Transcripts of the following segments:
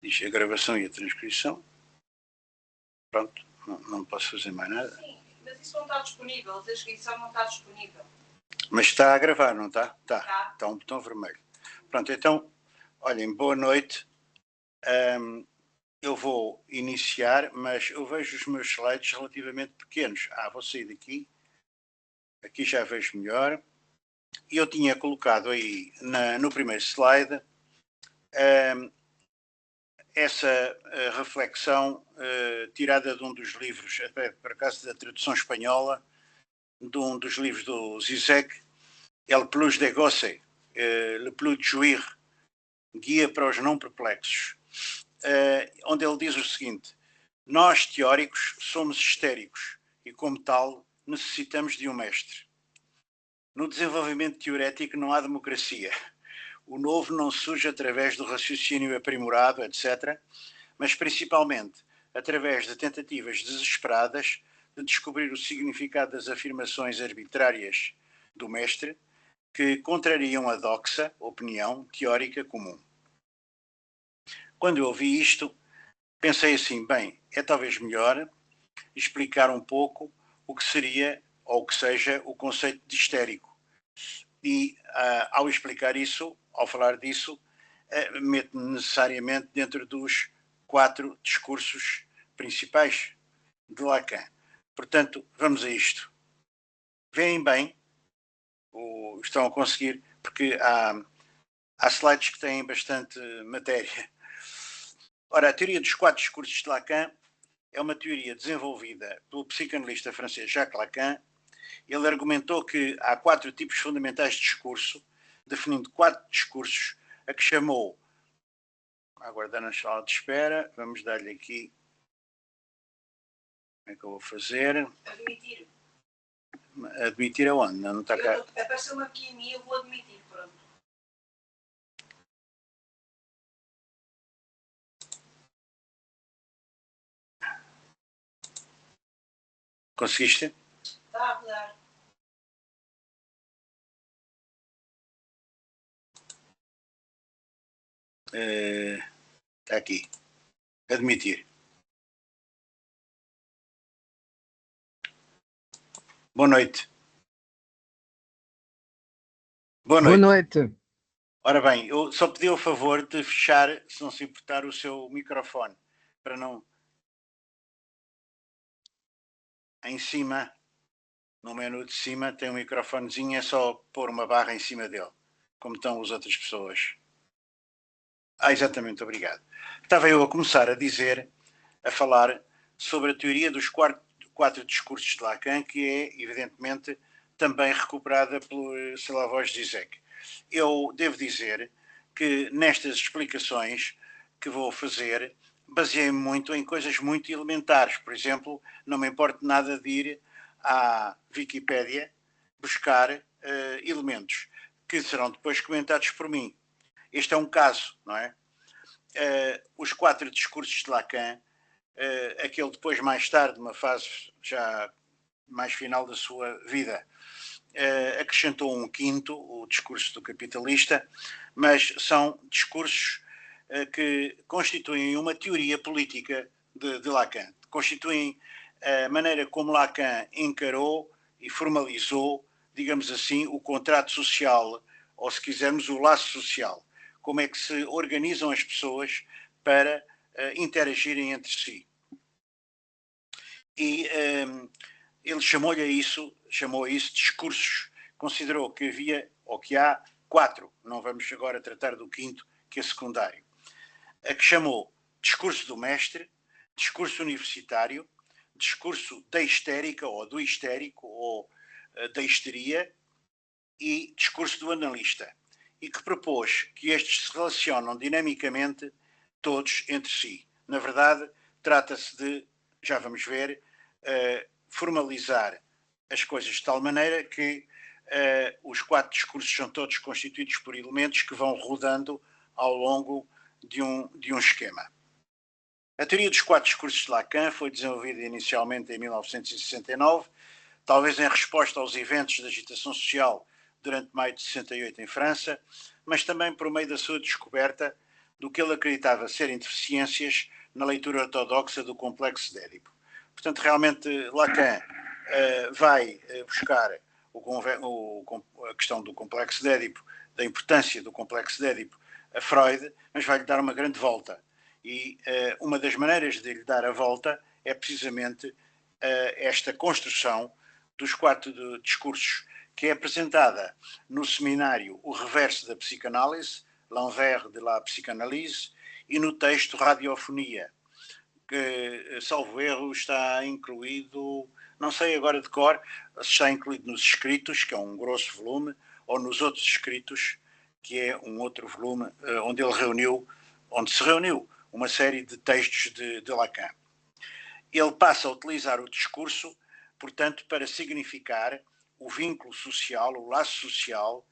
Diz a gravação e a transcrição. Pronto, não posso fazer mais nada. Sim, mas isso não está disponível, a transcrição não está disponível. Mas está a gravar, não está? Está um botão vermelho. Pronto, então, olhem, boa noite. Eu vou iniciar, mas eu vejo os meus slides relativamente pequenos. Vou sair daqui. Aqui já vejo melhor. E eu tinha colocado aí no primeiro slide essa reflexão tirada de um dos livros, até por acaso da tradução espanhola, de um dos livros do Zizek, El plus de goce, Le plus de jouir, Guia para os não perplexos, onde ele diz o seguinte: nós, teóricos, somos histéricos e, como tal, necessitamos de um mestre. No desenvolvimento teorético não há democracia. O novo não surge através do raciocínio aprimorado, etc., mas principalmente através de tentativas desesperadas de descobrir o significado das afirmações arbitrárias do mestre que contrariam a doxa opinião teórica comum. Quando eu ouvi isto, pensei assim, bem, é talvez melhor explicar um pouco o que seria ou o que seja o conceito de histérico. E ao explicar isso, ao falar disso, meto-me necessariamente dentro dos 4 discursos principais de Lacan. Portanto, vamos a isto. Veem bem, estão a conseguir, porque há slides que têm bastante matéria. Ora, a teoria dos 4 discursos de Lacan é uma teoria desenvolvida pelo psicanalista francês Jacques Lacan. Ele argumentou que há 4 tipos fundamentais de discurso, definindo 4 discursos, a que chamou, aguardando a sala de espera, vamos dar-lhe aqui, como é que eu vou fazer? Admitir. Admitir aonde? Não está cá. Apareceu-me aqui em mim, eu vou admitir, pronto. Conseguiste? Está a rodar. Está aqui. Admitir. Boa noite. Boa noite. Ora bem, eu só pedi o favor de fechar, se não se importar, o seu microfone, para não... Em cima, no menu de cima, tem um microfonezinho, é só pôr uma barra em cima dele, como estão as outras pessoas. Exatamente, obrigado. Estava eu a começar a falar sobre a teoria dos 4 discursos de Lacan, que é, evidentemente, também recuperada pelo Slavoj Zizek. Eu devo dizer que nestas explicações que vou fazer, baseei-me muito em coisas muito elementares. Por exemplo, não me importa nada de ir à Wikipédia buscar elementos que serão depois comentados por mim. Este é um caso, não é? Os 4 discursos de Lacan, aquele depois mais tarde, uma fase já mais final da sua vida, acrescentou um 5º, o discurso do capitalista, mas são discursos que constituem uma teoria política de Lacan, constituem a maneira como Lacan encarou e formalizou, digamos assim, o contrato social, ou se quisermos o laço social, como é que se organizam as pessoas para interagirem entre si. E ele chamou a isso discursos. Considerou que havia, ou que há, 4, não vamos agora tratar do 5º, que é secundário, a que chamou discurso do mestre, discurso universitário, discurso da histérica, ou do histérico, ou da histeria, e discurso do analista, e que propôs que estes se relacionam dinamicamente todos entre si. Na verdade, trata-se de, já vamos ver, formalizar as coisas de tal maneira que os 4 discursos são todos constituídos por elementos que vão rodando ao longo de um esquema. A teoria dos 4 discursos de Lacan foi desenvolvida inicialmente em 1969, talvez em resposta aos eventos de agitação social durante maio de 68 em França, mas também por meio da sua descoberta do que ele acreditava serem deficiências na leitura ortodoxa do complexo de Édipo. Portanto, realmente, Lacan vai buscar a questão do complexo de Édipo, da importância do complexo de Édipo a Freud, mas vai-lhe dar uma grande volta. E uma das maneiras de lhe dar a volta é precisamente esta construção dos 4 discursos, que é apresentada no seminário O Reverso da Psicanálise, L'Envers de la Psychanalyse, e no texto Radiofonia, que, salvo erro, está incluído, não sei agora de cor, se está incluído nos escritos, que é um grosso volume, ou nos outros escritos, que é um outro volume onde se reuniu uma série de textos de Lacan. Ele passa a utilizar o discurso, portanto, para significar o vínculo social, o laço social,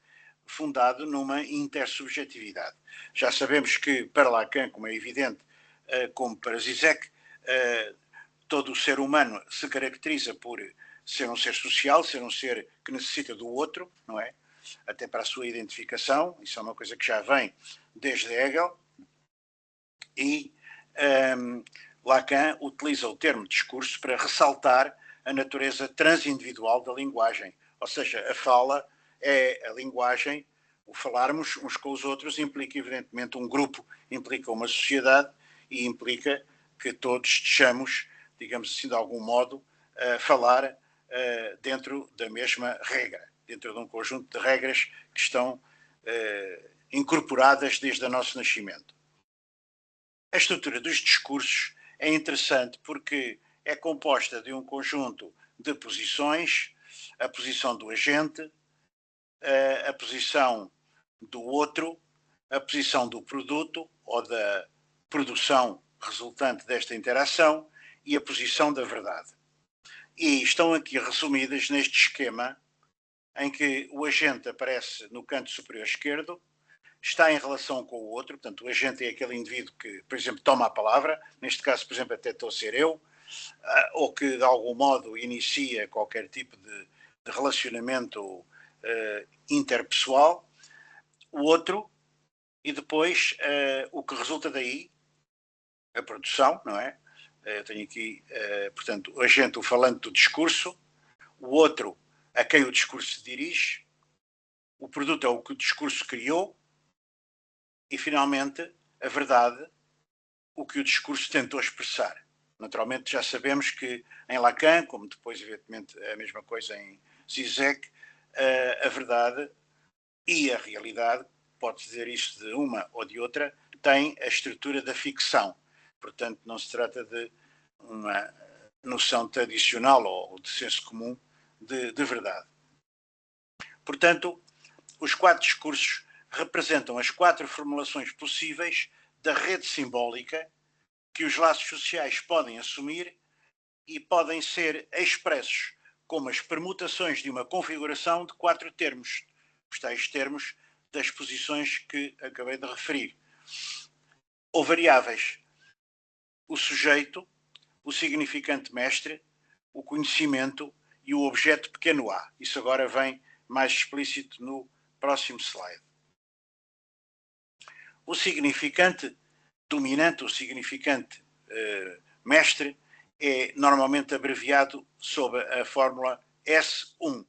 fundado numa intersubjetividade. Já sabemos que, para Lacan, como é evidente, como para Zizek, todo o ser humano se caracteriza por ser um ser social, ser um ser que necessita do outro, não é? Até para a sua identificação, isso é uma coisa que já vem desde Hegel, e Lacan utiliza o termo discurso para ressaltar a natureza transindividual da linguagem, ou seja, a fala é a linguagem, o falarmos uns com os outros implica evidentemente um grupo, implica uma sociedade e implica que todos estejamos, digamos assim, de algum modo, a falar dentro da mesma regra, dentro de um conjunto de regras que estão incorporadas desde o nosso nascimento. A estrutura dos discursos é interessante porque é composta de um conjunto de posições, a posição do agente, a posição do outro, a posição do produto ou da produção resultante desta interação e a posição da verdade. E estão aqui resumidas neste esquema em que o agente aparece no canto superior esquerdo, está em relação com o outro, portanto o agente é aquele indivíduo que, por exemplo, toma a palavra, neste caso, por exemplo, até estou a ser eu, ou que de algum modo inicia qualquer tipo de relacionamento interpessoal, o outro, e depois o que resulta daí, a produção, não é? Eu tenho aqui, portanto, o agente, o falante do discurso, o outro a quem o discurso se dirige, o produto é o que o discurso criou e, finalmente, a verdade, o que o discurso tentou expressar. Naturalmente, já sabemos que em Lacan, como depois, evidentemente, a mesma coisa em Zizek, a verdade e a realidade, pode dizer isto de uma ou de outra, tem a estrutura da ficção. Portanto, não se trata de uma noção tradicional ou de senso comum de verdade. Portanto, os 4 discursos representam as 4 formulações possíveis da rede simbólica que os laços sociais podem assumir e podem ser expressos como as permutações de uma configuração de 4 termos, os tais termos das posições que acabei de referir. Ou variáveis: o sujeito, o significante mestre, o conhecimento e o objeto pequeno a. Isso agora vem mais explícito no próximo slide. O significante dominante, o significante mestre, é normalmente abreviado sob a fórmula S1.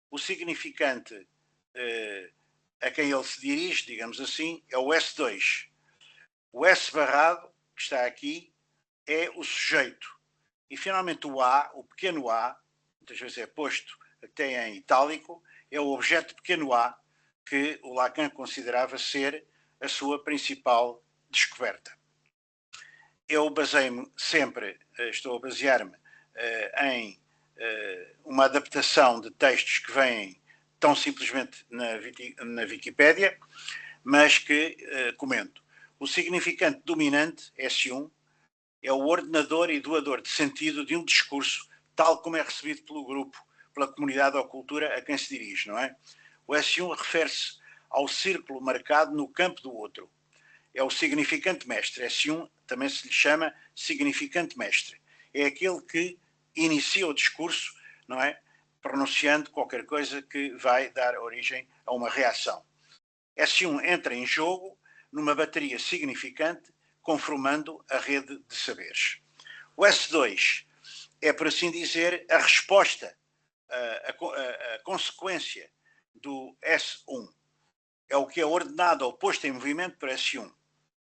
O significante a quem ele se dirige, digamos assim, é o S2. O S barrado, que está aqui, é o sujeito. E, finalmente, o A, o pequeno a, muitas vezes é posto até em itálico, é o objeto pequeno a que o Lacan considerava ser a sua principal descoberta. Eu baseio-me sempre, estou a basear-me em uma adaptação de textos que vêm tão simplesmente na Wikipédia, mas que comento. O significante dominante, S1, é o ordenador e doador de sentido de um discurso, tal como é recebido pelo grupo, pela comunidade ou cultura a quem se dirige, não é? O S1 refere-se ao círculo marcado no campo do outro. É o significante mestre. S1 também se lhe chama significante mestre. É aquele que inicia o discurso, não é? Pronunciando qualquer coisa que vai dar origem a uma reação. S1 entra em jogo numa bateria significante, conformando a rede de saberes. O S2 é, por assim dizer, a resposta, a consequência do S1. É o que é ordenado ou posto em movimento por S1.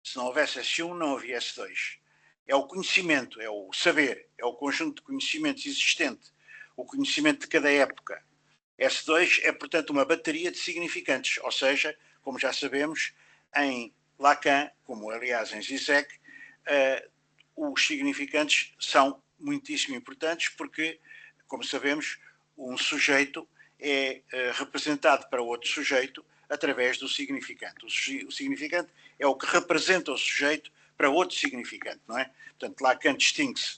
Se não houvesse S1, não havia S2. É o conhecimento, é o saber, é o conjunto de conhecimentos existente, o conhecimento de cada época. S2 é, portanto, uma bateria de significantes, ou seja, como já sabemos, em Lacan, como aliás em Zizek, os significantes são muitíssimo importantes porque, como sabemos, um sujeito é representado para outro sujeito através do significante. O significante é o que representa o sujeito para outro significante, não é? Portanto, Lacan distingue-se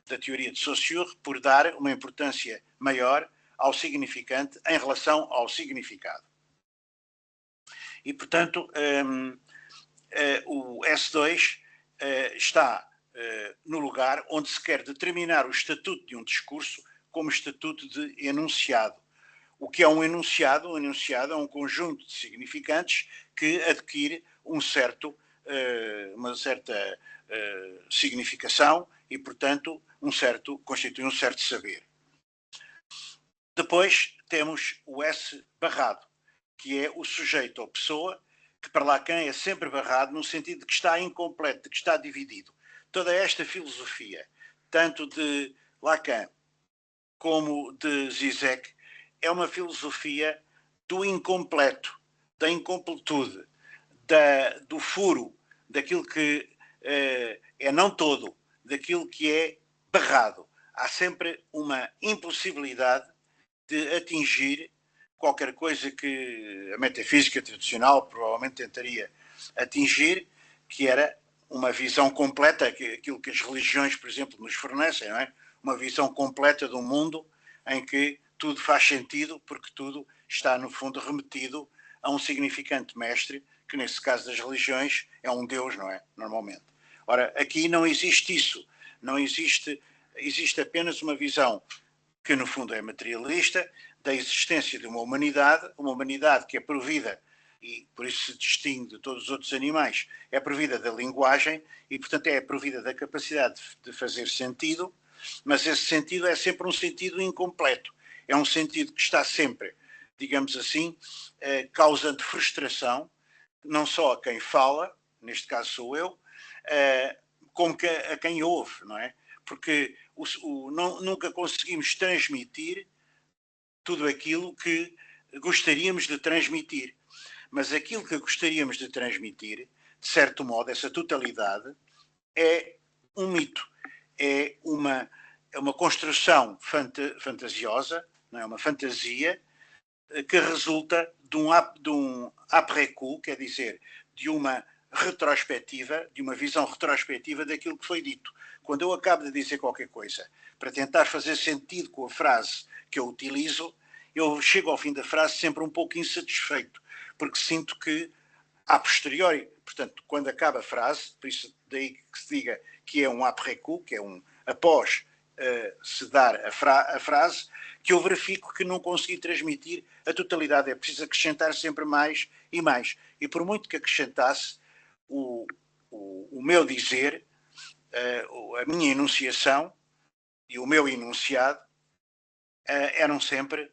da teoria de Saussure por dar uma importância maior ao significante em relação ao significado. E, portanto, o S2 está no lugar onde se quer determinar o estatuto de um discurso como estatuto de enunciado. O que é um enunciado? Um enunciado é um conjunto de significantes que adquire uma certa significação e, portanto, constitui um certo saber. Depois temos o S barrado, que é o sujeito ou pessoa, que para Lacan é sempre barrado no sentido de que está incompleto, de que está dividido. Toda esta filosofia, tanto de Lacan como de Zizek, é uma filosofia do incompleto, da incompletude, do furo, daquilo que é não todo, daquilo que é barrado. Há sempre uma impossibilidade de atingir qualquer coisa que a metafísica tradicional provavelmente tentaria atingir, que era uma visão completa, aquilo que as religiões, por exemplo, nos fornecem, não é? Uma visão completa do mundo em que tudo faz sentido, porque tudo está, no fundo, remetido a um significante mestre, que nesse caso das religiões é um Deus, não é? Normalmente. Ora, aqui não existe isso. Não existe apenas uma visão que no fundo é materialista, da existência de uma humanidade que é provida, e por isso se distingue de todos os outros animais, é provida da linguagem e, portanto, é provida da capacidade de fazer sentido, mas esse sentido é sempre um sentido incompleto. É um sentido que está sempre, digamos assim, causando frustração, não só a quem fala, neste caso sou eu, como a quem ouve, não é? Porque nunca conseguimos transmitir tudo aquilo que gostaríamos de transmitir. Mas aquilo que gostaríamos de transmitir, de certo modo, essa totalidade, é um mito. É uma construção fantasiosa, não é? Uma fantasia que resulta de um après-coup, quer dizer, de uma retrospectiva, de uma visão retrospectiva daquilo que foi dito. Quando eu acabo de dizer qualquer coisa, para tentar fazer sentido com a frase que eu utilizo, eu chego ao fim da frase sempre um pouco insatisfeito, porque sinto que, a posteriori, portanto, quando acaba a frase, por isso daí que se diga que é um après-coup, que é um após se dar a frase, que eu verifico que não consegui transmitir a totalidade. É preciso acrescentar sempre mais e mais. E por muito que acrescentasse, o meu dizer, a minha enunciação e o meu enunciado eram sempre,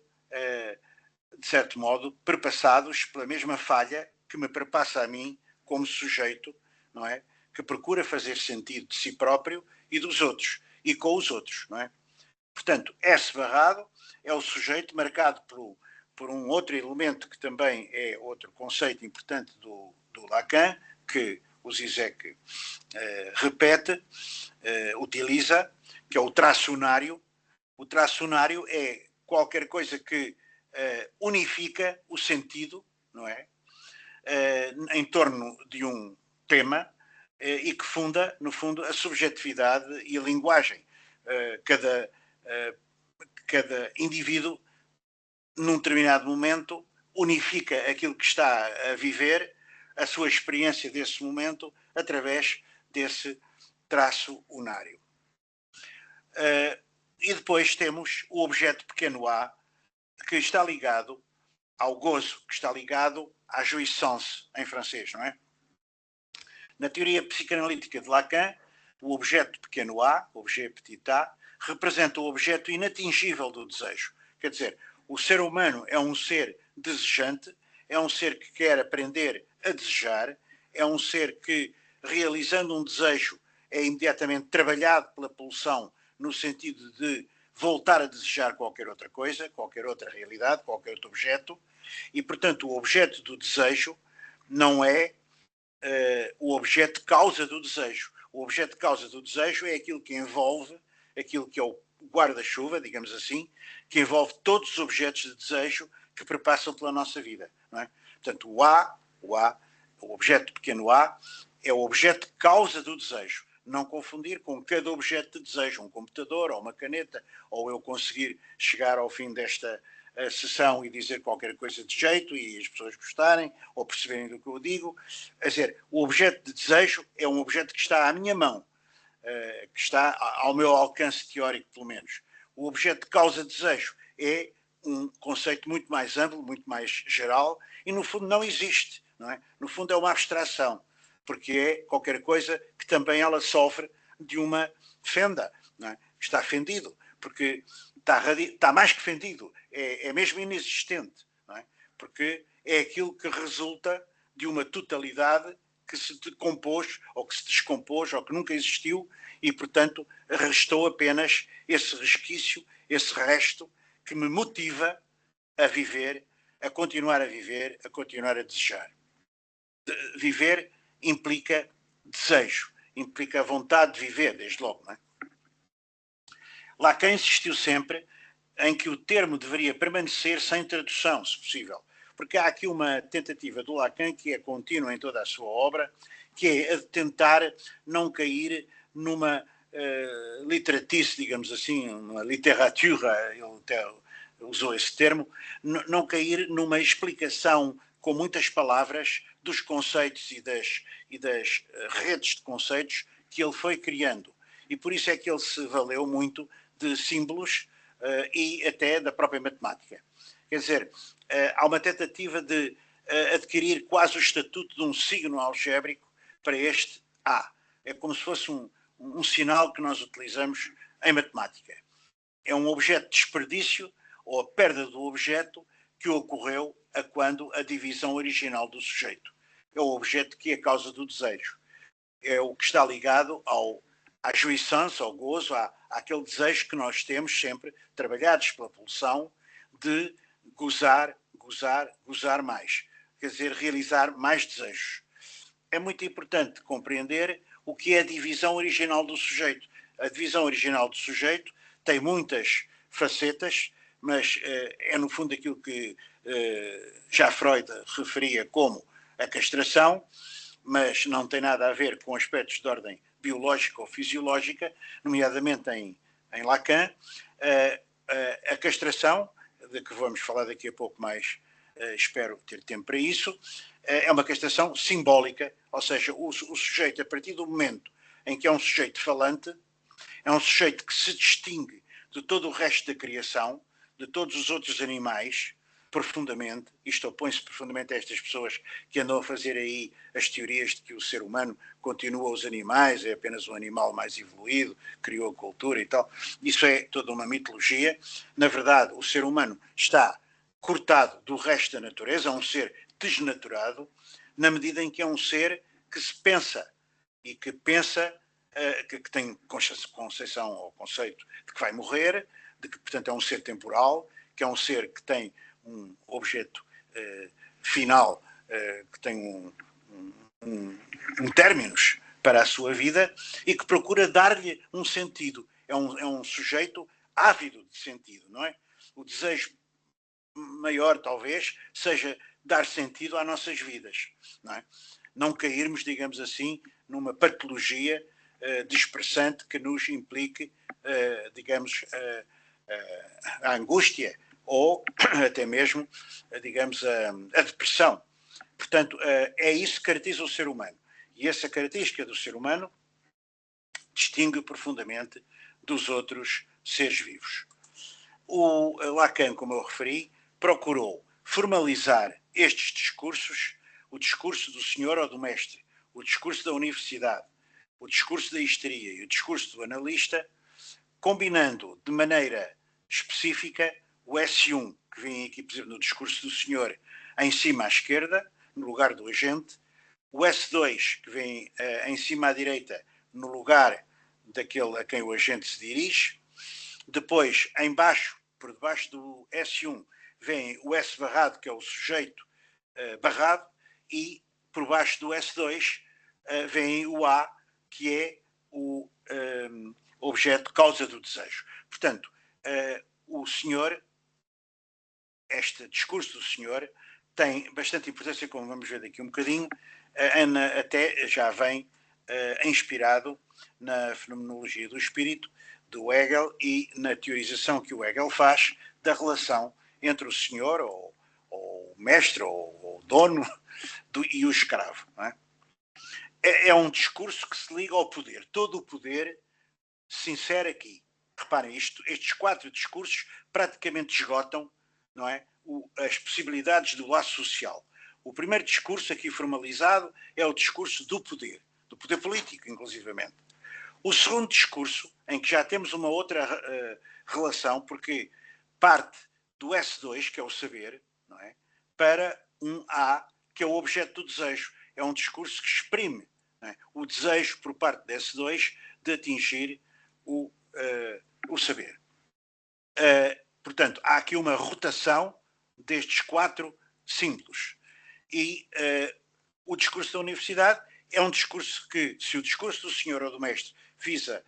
de certo modo, perpassados pela mesma falha que me perpassa a mim como sujeito, não é? Que procura fazer sentido de si próprio e dos outros, e com os outros, não é? Portanto, S barrado é o sujeito marcado por um outro elemento que também é outro conceito importante do Lacan, que o Zizek repete, utiliza, que é o traçonário. O traçonário é qualquer coisa que unifica o sentido, não é? Em torno de um tema e que funda, no fundo, a subjetividade e a linguagem. Cada indivíduo, num determinado momento, unifica aquilo que está a viver, a sua experiência desse momento, através desse traço unário. E depois temos o objeto pequeno a, que está ligado ao gozo, que está ligado à jouissance em francês, não é? Na teoria psicanalítica de Lacan, o objeto pequeno a, objet petit a, representa o objeto inatingível do desejo. Quer dizer, o ser humano é um ser desejante, é um ser que quer aprender a desejar, é um ser que, realizando um desejo, é imediatamente trabalhado pela pulsão no sentido de voltar a desejar qualquer outra coisa, qualquer outra realidade, qualquer outro objeto, e, portanto, o objeto do desejo não é o objeto de causa do desejo. O objeto de causa do desejo é aquilo que envolve, aquilo que é o guarda-chuva, digamos assim, que envolve todos os objetos de desejo que perpassam pela nossa vida. Não é? Portanto, o objeto pequeno a, é o objeto de causa do desejo. Não confundir com cada objeto de desejo, um computador ou uma caneta, ou eu conseguir chegar ao fim desta sessão e dizer qualquer coisa de jeito e as pessoas gostarem ou perceberem do que eu digo. Quer dizer, o objeto de desejo é um objeto que está à minha mão, que está ao meu alcance teórico, pelo menos. O objeto de causa de desejo é um conceito muito mais amplo, muito mais geral e, no fundo, não existe. Não é? No fundo, é uma abstração, porque é qualquer coisa que também ela sofre de uma fenda. Não é? Está fendido, porque está mais que fendido, é mesmo inexistente, não é? Porque é aquilo que resulta de uma totalidade que se decompôs, ou que se descompôs, ou que nunca existiu, e, portanto, restou apenas esse resquício, esse resto, que me motiva a viver, a continuar a viver, a continuar a desejar. Viver implica desejo, implica a vontade de viver, desde logo, não é? Lacan insistiu sempre em que o termo deveria permanecer sem tradução, se possível, porque há aqui uma tentativa do Lacan que é contínua em toda a sua obra, que é a de tentar não cair numa literatice, digamos assim, uma literatura, ele até usou esse termo, não cair numa explicação com muitas palavras dos conceitos e das redes de conceitos que ele foi criando. E por isso é que ele se valeu muito de símbolos e até da própria matemática. Quer dizer, há uma tentativa de adquirir quase o estatuto de um signo algébrico para este A. É como se fosse um sinal que nós utilizamos em matemática. É um objeto de desperdício ou a perda do objeto que ocorreu a quando a divisão original do sujeito. É o objeto que é a causa do desejo. É o que está ligado à jouissance, ao gozo, àquele desejo que nós temos sempre, trabalhados pela pulsão, de gozar, gozar, gozar mais. Quer dizer, realizar mais desejos. É muito importante compreender o que é a divisão original do sujeito. A divisão original do sujeito tem muitas facetas, mas é no fundo aquilo que já Freud referia como a castração, mas não tem nada a ver com aspectos de ordem biológica ou fisiológica, nomeadamente em Lacan. A castração, de que vamos falar daqui a pouco mais, espero ter tempo para isso, é uma castração simbólica, ou seja, o sujeito, a partir do momento em que é um sujeito falante, é um sujeito que se distingue de todo o resto da criação, de todos os outros animais, profundamente, isto opõe-se profundamente a estas pessoas que andam a fazer aí as teorias de que o ser humano continua os animais, é apenas um animal mais evoluído, criou a cultura e tal. Isso é toda uma mitologia. Na verdade, o ser humano está cortado do resto da natureza, é um ser desnaturado, na medida em que é um ser que se pensa e que pensa, que tem concepção ou conceito de que vai morrer, de que, portanto, é um ser temporal, que é um ser que tem um objeto final, que tem um términos para a sua vida e que procura dar-lhe um sentido. É um sujeito ávido de sentido, não é? O desejo maior, talvez, seja dar sentido às nossas vidas, não é? Não cairmos, digamos assim, numa patologia dispersante que nos implique, digamos, a angústia ou até mesmo, digamos, a depressão. Portanto, é isso que caracteriza o ser humano. E essa característica do ser humano distingue profundamente dos outros seres vivos. O Lacan, como eu referi, procurou formalizar estes discursos, o discurso do senhor ou do mestre, o discurso da universidade, o discurso da histeria e o discurso do analista, combinando de maneira específica o S1, que vem aqui, por exemplo, no discurso do senhor, em cima à esquerda, no lugar do agente, o S2, que vem em cima à direita, no lugar daquele a quem o agente se dirige. Depois, em baixo, por debaixo do S1, vem o S barrado, que é o sujeito barrado, e por baixo do S2 vem o A, que é o objeto causa do desejo. Portanto, o senhor, este discurso do senhor, tem bastante importância, como vamos ver daqui um bocadinho, até já vem inspirado na fenomenologia do espírito do Hegel e na teorização que o Hegel faz da relação entre o senhor, ou o mestre, ou o dono, e o escravo. Não é? É um discurso que se liga ao poder. Todo o poder se insere aqui. Reparem, estes 4 discursos praticamente esgotam, não é, as possibilidades do laço social. O primeiro discurso aqui formalizado é o discurso do poder político, inclusivamente. O segundo discurso, em que já temos uma outra relação, porque parte do S2, que é o saber, não é, para um A, que é o objeto do desejo. É um discurso que exprime, não é, o desejo por parte do S2 de atingir o saber. Portanto, há aqui uma rotação destes 4 símbolos. E o discurso da universidade é um discurso que, se o discurso do senhor ou do mestre visa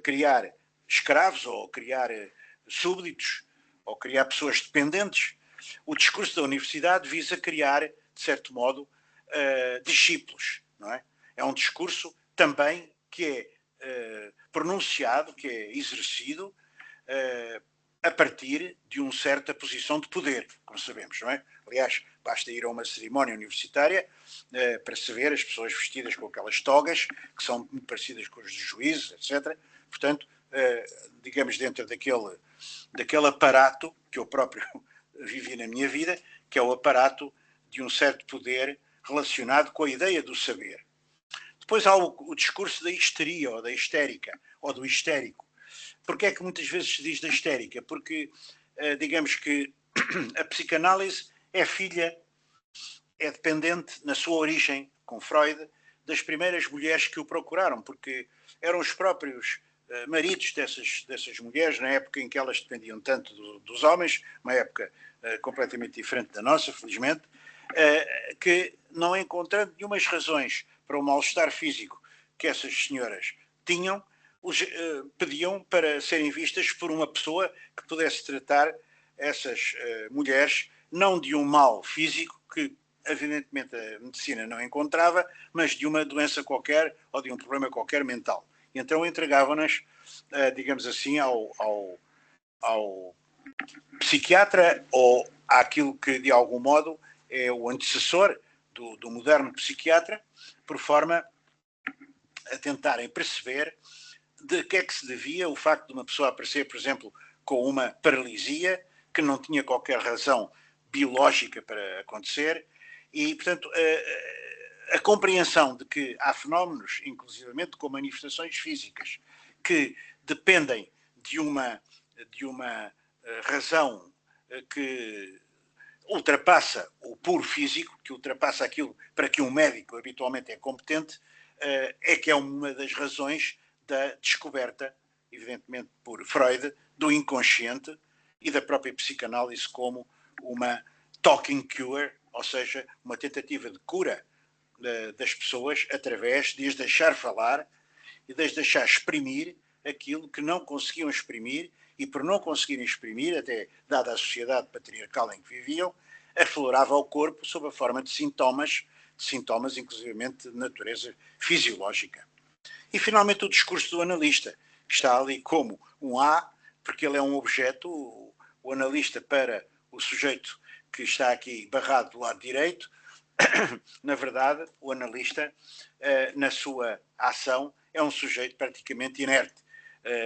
criar escravos, ou criar súbditos, ou criar pessoas dependentes, o discurso da universidade visa criar, de certo modo, discípulos. Não é? É um discurso também que é pronunciado, que é exercido a partir de uma certa posição de poder, como sabemos, não é? Aliás, basta ir a uma cerimónia universitária para se ver as pessoas vestidas com aquelas togas, que são muito parecidas com os dos juízes, etc. Portanto, digamos, dentro daquele aparato que eu próprio vivi na minha vida, que é o aparato de um certo poder relacionado com a ideia do saber. Depois há o discurso da histeria, ou da histérica, ou do histérico. Porquê é que muitas vezes se diz da histérica? Porque, digamos que a psicanálise é dependente, na sua origem, com Freud, das primeiras mulheres que o procuraram, porque eram os próprios maridos dessas mulheres, na época em que elas dependiam tanto dos homens, uma época completamente diferente da nossa, felizmente, que, não encontrando nenhumas razões para o mal-estar físico que essas senhoras tinham, pediam para serem vistas por uma pessoa que pudesse tratar essas mulheres, não de um mal físico, que evidentemente a medicina não encontrava, mas de uma doença qualquer ou de um problema qualquer mental. E então entregavam-nas, digamos assim, ao psiquiatra, ou àquilo que de algum modo é o antecessor do moderno psiquiatra, por forma a tentarem perceber de que é que se devia o facto de uma pessoa aparecer, por exemplo, com uma paralisia que não tinha qualquer razão biológica para acontecer, e, portanto, a compreensão de que há fenómenos, inclusivamente com manifestações físicas, que dependem de uma razão que ultrapassa o puro físico, que ultrapassa aquilo para que um médico habitualmente é competente, é que é uma das razões da descoberta, evidentemente por Freud, do inconsciente e da própria psicanálise como uma talking cure, ou seja, uma tentativa de cura das pessoas através de as deixar falar e de as deixar exprimir aquilo que não conseguiam exprimir, e por não conseguirem exprimir, até dada a sociedade patriarcal em que viviam, aflorava ao corpo sob a forma de sintomas inclusivamente de natureza fisiológica. E finalmente o discurso do analista, que está ali como um A, porque ele é um objeto, o analista para o sujeito que está aqui barrado do lado direito. Na verdade, o analista, na sua ação, é um sujeito praticamente inerte,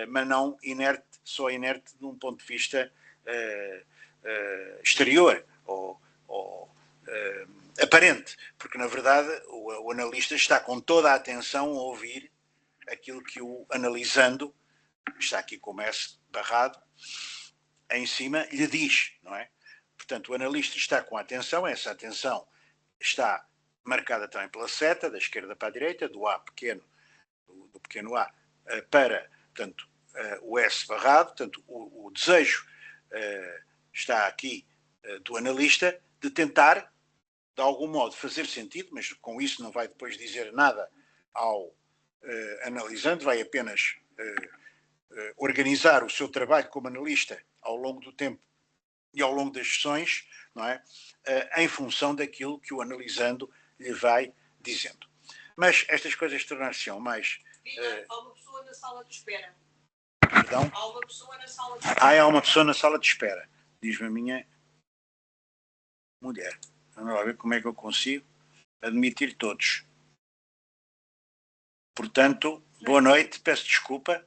mas não inerte, só inerte de um ponto de vista exterior, ou aparente, porque na verdade o analista está com toda a atenção a ouvir aquilo que o analisando, está aqui com o S barrado, em cima, lhe diz, não é? Portanto, o analista está com atenção, essa atenção está marcada também pela seta, da esquerda para a direita, do A pequeno, do pequeno A para, portanto, o S barrado, portanto, o desejo está aqui do analista de tentar, de algum modo, fazer sentido, mas com isso não vai depois dizer nada ao analisando, vai apenas organizar o seu trabalho como analista ao longo do tempo e ao longo das sessões, não é? Em função daquilo que o analisando lhe vai dizendo. Mas estas coisas tornar-se-ão mais... há uma pessoa na sala de espera. Perdão? Há uma pessoa na sala de espera. Há uma pessoa na sala de espera, diz-me a minha mulher. Vamos lá ver como é que eu consigo admitir todos. Portanto, boa noite, peço desculpa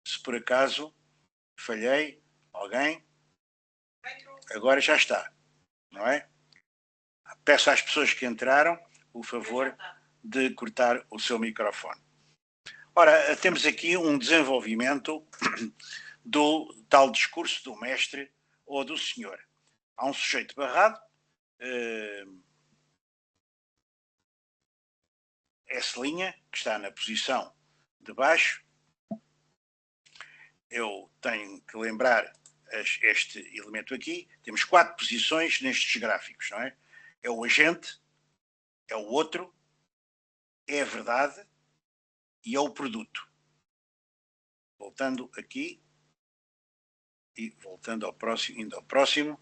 se por acaso falhei alguém. Agora já está, não é? Peço às pessoas que entraram o favor de cortar o seu microfone. Ora, temos aqui um desenvolvimento do tal discurso do mestre ou do senhor. Há um sujeito barrado, S', que está na posição de baixo. Eu tenho que lembrar este elemento aqui. Temos 4 posições nestes gráficos, não é? É o agente, é o outro, é a verdade e é o produto. Voltando aqui e voltando ao próximo, indo ao próximo.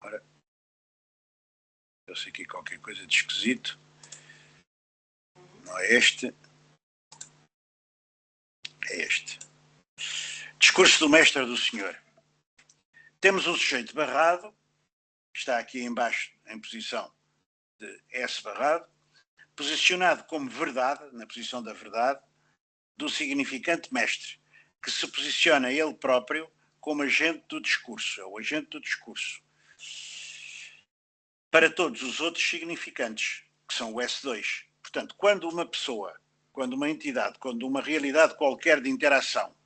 Ora, eu sei aqui qualquer coisa de esquisito. Não é este. É este. Discurso do mestre do senhor. Temos um sujeito barrado, está aqui embaixo em posição de S barrado, posicionado como verdade, na posição da verdade, do significante mestre, que se posiciona ele próprio como agente do discurso, é o agente do discurso. Para todos os outros significantes, que são o S2. Portanto, quando uma pessoa, quando uma entidade, quando uma realidade qualquer de interação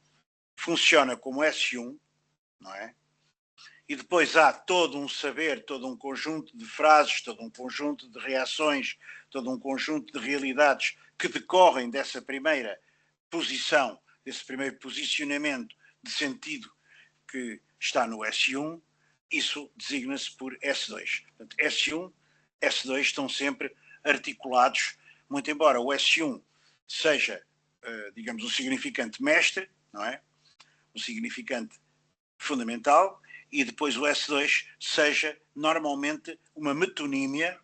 funciona como S1, não é? E depois há todo um saber, todo um conjunto de frases, todo um conjunto de reações, todo um conjunto de realidades que decorrem dessa primeira posição, desse primeiro posicionamento de sentido que está no S1, isso designa-se por S2. Portanto, S1, S2 estão sempre articulados, muito embora o S1 seja, digamos, um significante mestre, não é? Um significante fundamental, e depois o S2 seja normalmente uma metonímia,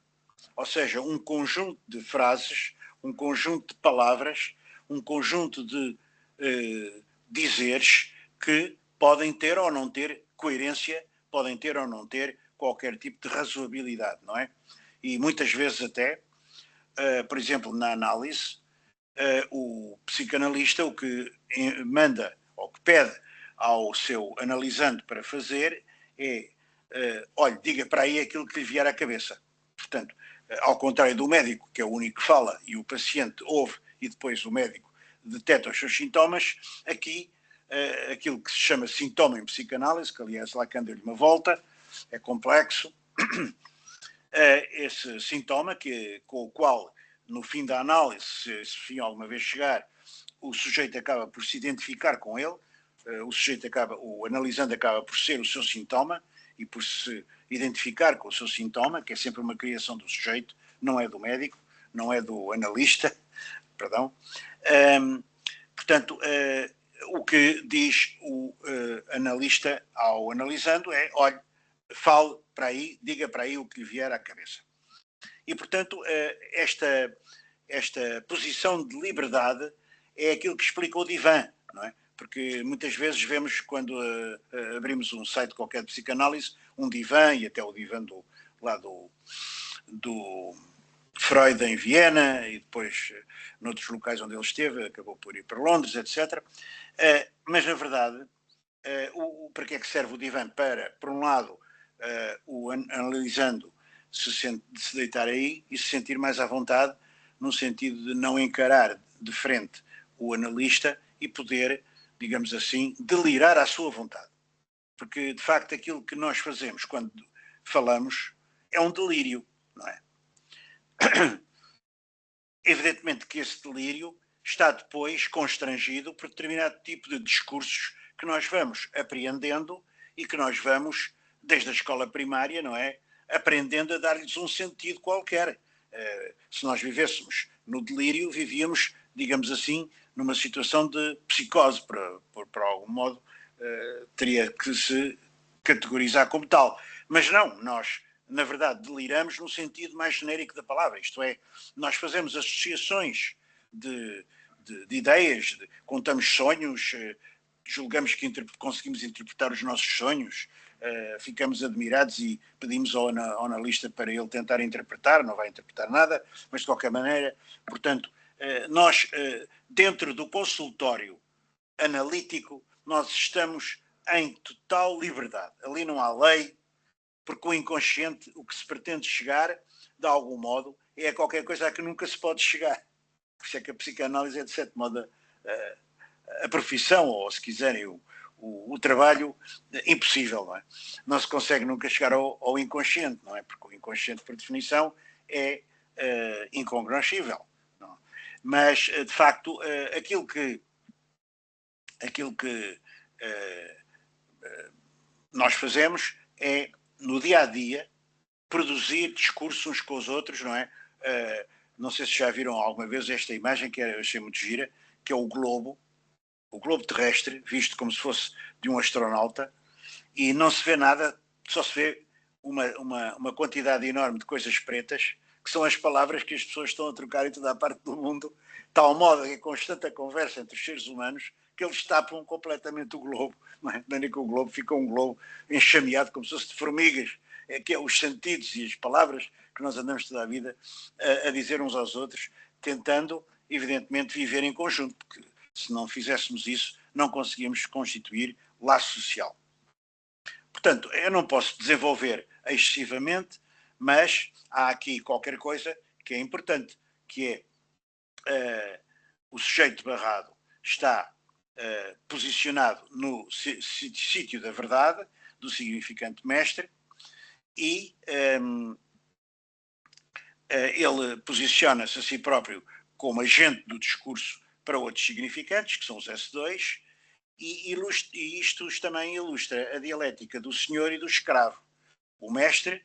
ou seja, um conjunto de frases, um conjunto de palavras, um conjunto de dizeres que podem ter ou não ter coerência, podem ter ou não ter qualquer tipo de razoabilidade, não é? E muitas vezes até, por exemplo, na análise, o psicanalista o que manda, ou que pede ao seu analisando para fazer é, olha, diga para aí aquilo que lhe vier à cabeça. Portanto, ao contrário do médico, que é o único que fala e o paciente ouve e depois o médico detecta os seus sintomas, aqui aquilo que se chama sintoma em psicanálise, que aliás Lacan deu-lhe uma volta, é complexo, esse sintoma com o qual, no fim da análise, se esse fim alguma vez chegar, o sujeito acaba por se identificar com ele, o analisando acaba por ser o seu sintoma e por se identificar com o seu sintoma, que é sempre uma criação do sujeito, não é do médico, não é do analista, perdão. Portanto, o que diz o analista ao analisando é, olha, fale para aí, diga para aí o que lhe vier à cabeça. E, portanto, esta posição de liberdade é aquilo que explica o divã, não é? Porque muitas vezes vemos, quando abrimos um site qualquer de psicanálise, um divã, e até o divã do Freud em Viena, e depois noutros locais onde ele esteve, acabou por ir para Londres, etc. Mas, na verdade, para que é que serve o divã? Para, por um lado, o analisando se deitar aí e se sentir mais à vontade, no sentido de não encarar de frente o analista e poder, digamos assim, delirar à sua vontade. Porque, de facto, aquilo que nós fazemos quando falamos é um delírio, não é? Evidentemente que esse delírio está depois constrangido por determinado tipo de discursos que nós vamos apreendendo e que nós vamos, desde a escola primária, não é? Aprendendo a dar-lhes um sentido qualquer. Se nós vivêssemos no delírio, vivíamos, digamos assim, numa situação de psicose, por algum modo, teria que se categorizar como tal. Mas não, nós, na verdade, deliramos no sentido mais genérico da palavra, isto é, nós fazemos associações de ideias, contamos sonhos, julgamos que conseguimos interpretar os nossos sonhos, ficamos admirados e pedimos ao analista para ele tentar interpretar, não vai interpretar nada, mas de qualquer maneira, portanto, nós, dentro do consultório analítico, nós estamos em total liberdade. Ali não há lei, porque o inconsciente, o que se pretende chegar, de algum modo, é qualquer coisa a que nunca se pode chegar. Por isso é que a psicanálise é, de certo modo, a profissão, ou se quiserem, o trabalho impossível, não é? Não se consegue nunca chegar ao inconsciente, não é? Porque o inconsciente, por definição, é incongruível. Mas, de facto, aquilo que nós fazemos é, no dia a dia, produzir discursos uns com os outros, não é? Não sei se já viram alguma vez esta imagem, que eu achei muito gira, que é o globo terrestre, visto como se fosse de um astronauta, e não se vê nada, só se vê uma quantidade enorme de coisas pretas, que são as palavras que as pessoas estão a trocar em toda a parte do mundo, tal modo que é constante a conversa entre os seres humanos, que eles tapam completamente o globo, não é? Nem que o globo fica um globo enxameado como se fosse de formigas, que é os sentidos e as palavras que nós andamos toda a vida a dizer uns aos outros, tentando, evidentemente, viver em conjunto, porque se não fizéssemos isso, não conseguimos constituir laço social. Portanto, eu não posso desenvolver excessivamente, mas há aqui qualquer coisa que é importante, que é o sujeito barrado está posicionado no sítio da verdade, do significante mestre, e ele posiciona-se a si próprio como agente do discurso para outros significantes, que são os S2, e isto também ilustra a dialética do senhor e do escravo. O mestre,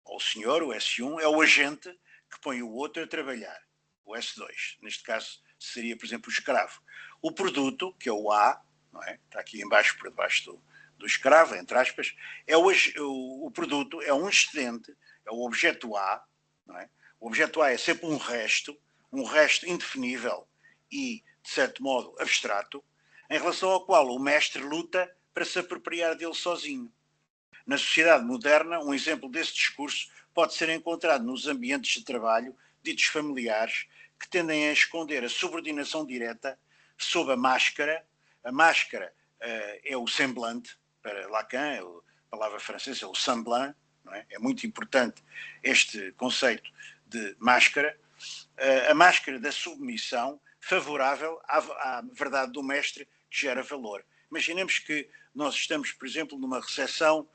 ou o senhor, o S1, é o agente que põe o outro a trabalhar, o S2. Neste caso seria, por exemplo, o escravo. O produto, que é o A, não é? Está aqui embaixo, por debaixo do escravo, entre aspas, o produto é um excedente, é o objeto A, não é? O objeto A é sempre um resto indefinível e, de certo modo, abstrato, em relação ao qual o mestre luta para se apropriar dele sozinho. Na sociedade moderna, um exemplo desse discurso pode ser encontrado nos ambientes de trabalho, ditos familiares, que tendem a esconder a subordinação direta sob a máscara. A máscara é o semblante, para Lacan, a palavra francesa é o semblant, não é? É muito importante este conceito de máscara. A máscara da submissão favorável à verdade do mestre, que gera valor. Imaginemos que nós estamos, por exemplo, numa recepção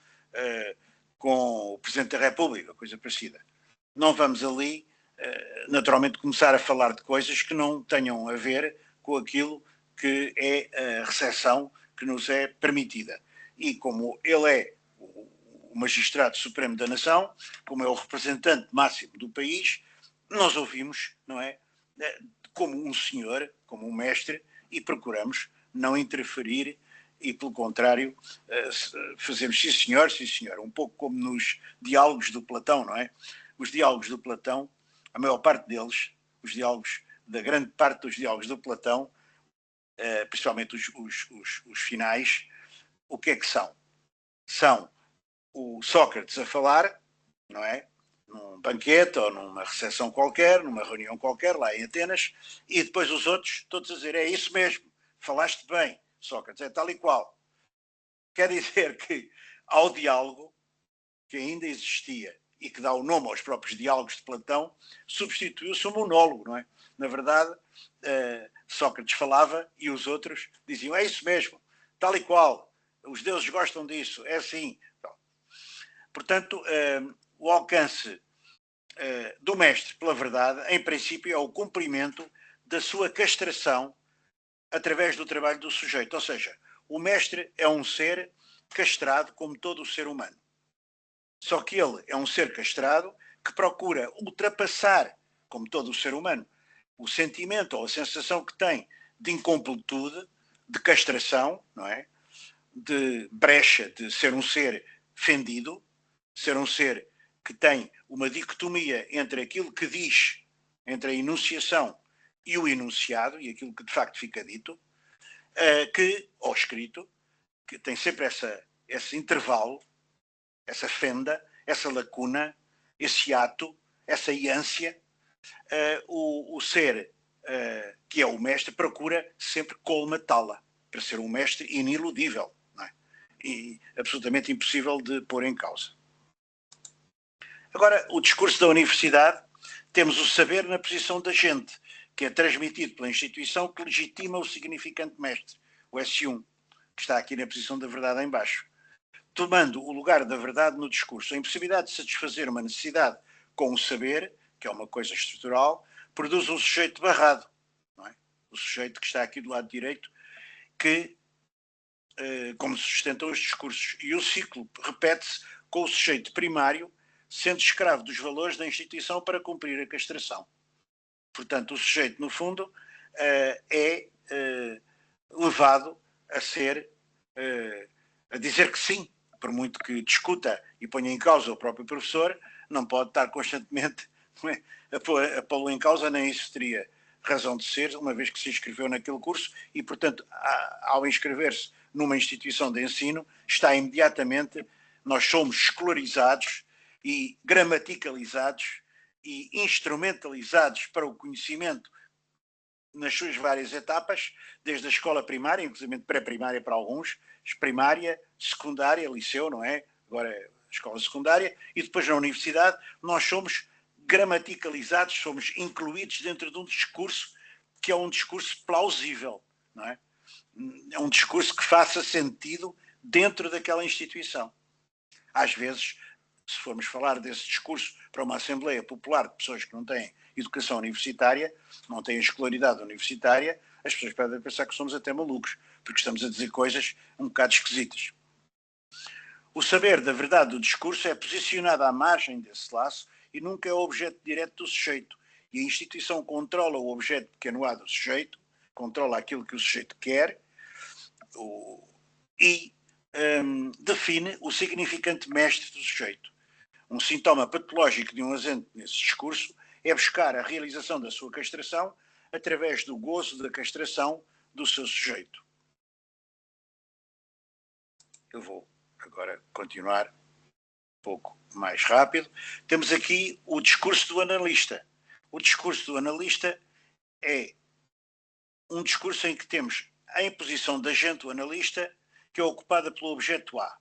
com o Presidente da República, coisa parecida. Não vamos ali, naturalmente, começar a falar de coisas que não tenham a ver com aquilo que é a recepção que nos é permitida. E como ele é o magistrado supremo da nação, como é o representante máximo do país, nós ouvimos, não é, como um senhor, como um mestre, e procuramos não interferir e, pelo contrário, fazemos sim senhor, um pouco como nos diálogos do Platão, não é? Os diálogos do Platão, a maior parte deles, da grande parte dos diálogos do Platão, principalmente os finais, o que é que são? São o Sócrates a falar, não é? Num banquete ou numa recepção qualquer, numa reunião qualquer, lá em Atenas, e depois os outros todos a dizer, é isso mesmo, falaste bem, Sócrates, é tal e qual. Quer dizer que ao diálogo, que ainda existia e que dá o nome aos próprios diálogos de Platão, substituiu-se o monólogo, não é? Na verdade, Sócrates falava e os outros diziam, é isso mesmo, tal e qual, os deuses gostam disso, é assim. Portanto, o alcance do mestre pela verdade, em princípio, é o cumprimento da sua castração através do trabalho do sujeito. Ou seja, o mestre é um ser castrado como todo o ser humano. Só que ele é um ser castrado que procura ultrapassar, como todo o ser humano, o sentimento ou a sensação que tem de incompletude, de castração, não é? De brecha, de ser um ser fendido, ser um ser que tem uma dicotomia entre aquilo que diz, entre a enunciação e o enunciado, e aquilo que de facto fica dito, ou escrito, que tem sempre esse intervalo, essa fenda, essa lacuna, esse ato, essa ânsia, o ser que é o mestre procura sempre colmatá-la, para ser um mestre iniludível, não é? E absolutamente impossível de pôr em causa. Agora, o discurso da universidade, temos o saber na posição da gente, que é transmitido pela instituição que legitima o significante mestre, o S1, que está aqui na posição da verdade em baixo, tomando o lugar da verdade no discurso. A impossibilidade de satisfazer uma necessidade com o saber, que é uma coisa estrutural, produz um sujeito barrado, não é? O sujeito que está aqui do lado direito, que, como se sustentam os discursos, e o ciclo repete-se com o sujeito primário, sendo escravo dos valores da instituição para cumprir a castração. Portanto, o sujeito, no fundo, é levado a ser, a dizer que sim, por muito que discuta e ponha em causa o próprio professor, não pode estar constantemente a pô-lo em causa, nem isso teria razão de ser, uma vez que se inscreveu naquele curso e, portanto, ao inscrever-se numa instituição de ensino, está imediatamente, nós somos escolarizados e gramaticalizados e instrumentalizados para o conhecimento nas suas várias etapas, desde a escola primária, inclusive pré-primária para alguns, primária, secundária, liceu, não é? Agora escola secundária, e depois na universidade nós somos gramaticalizados, somos incluídos dentro de um discurso que é um discurso plausível, não é? É um discurso que faça sentido dentro daquela instituição. Às vezes, se formos falar desse discurso para uma Assembleia Popular de pessoas que não têm educação universitária, não têm escolaridade universitária, as pessoas podem pensar que somos até malucos, porque estamos a dizer coisas um bocado esquisitas. O saber da verdade do discurso é posicionado à margem desse laço e nunca é o objeto direto do sujeito. E a instituição controla o objeto pequeno a do sujeito, controla aquilo que o sujeito quer e define o significante mestre do sujeito. Um sintoma patológico de um agente nesse discurso é buscar a realização da sua castração através do gozo da castração do seu sujeito. Eu vou agora continuar um pouco mais rápido. Temos aqui o discurso do analista. O discurso do analista é um discurso em que temos a imposição da agente, o analista, que é ocupada pelo objeto A.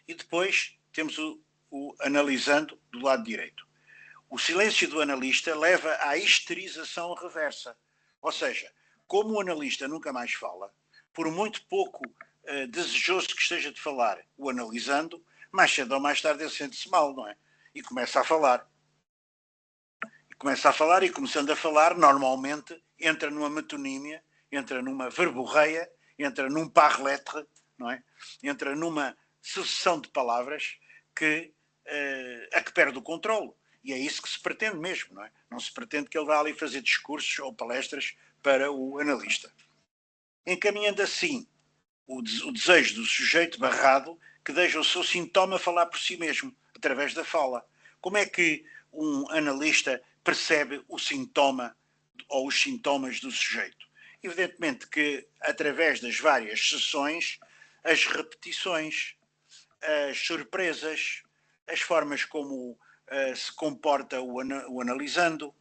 E depois temos o analisando do lado direito. O silêncio do analista leva à histerização reversa. Ou seja, como o analista nunca mais fala, por muito pouco desejoso que esteja de falar o analisando, mais cedo ou mais tarde ele sente-se mal, não é? E começa a falar. E começando a falar, normalmente entra numa metonímia, entra numa verborreia, entra num parletre, não é? Entra numa sucessão de palavras a que perde o controle. E é isso que se pretende mesmo, não é? Não se pretende que ele vá ali fazer discursos ou palestras para o analista. Encaminhando assim o desejo do sujeito barrado que deixa o seu sintoma falar por si mesmo, através da fala. Como é que um analista percebe o sintoma ou os sintomas do sujeito? Evidentemente que através das várias sessões, as repetições, as surpresas, as formas como se comporta o analisando,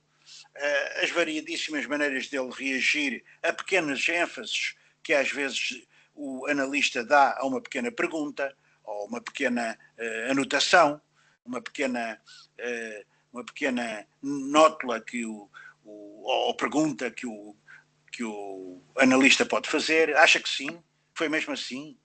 as variadíssimas maneiras dele reagir a pequenas ênfases que às vezes o analista dá a uma pequena pergunta, ou uma pequena anotação, uma pequena nótula ou pergunta que o analista pode fazer. Acha que sim? Foi mesmo assim?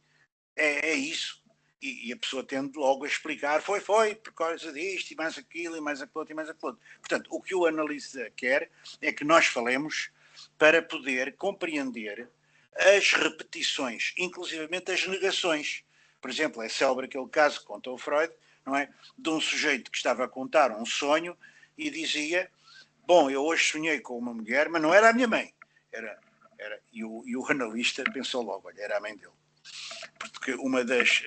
É isso? E a pessoa tende logo a explicar, foi, por causa disto, e mais aquilo, e mais aquilo outro, e mais aquilo outro. Portanto, o que o analista quer é que nós falemos para poder compreender as repetições, inclusivamente as negações. Por exemplo, é célebre aquele caso que contou o Freud, não é? De um sujeito que estava a contar um sonho e dizia, bom, eu hoje sonhei com uma mulher, mas não era a minha mãe. E o analista pensou logo, olha, era a mãe dele. Porque uma das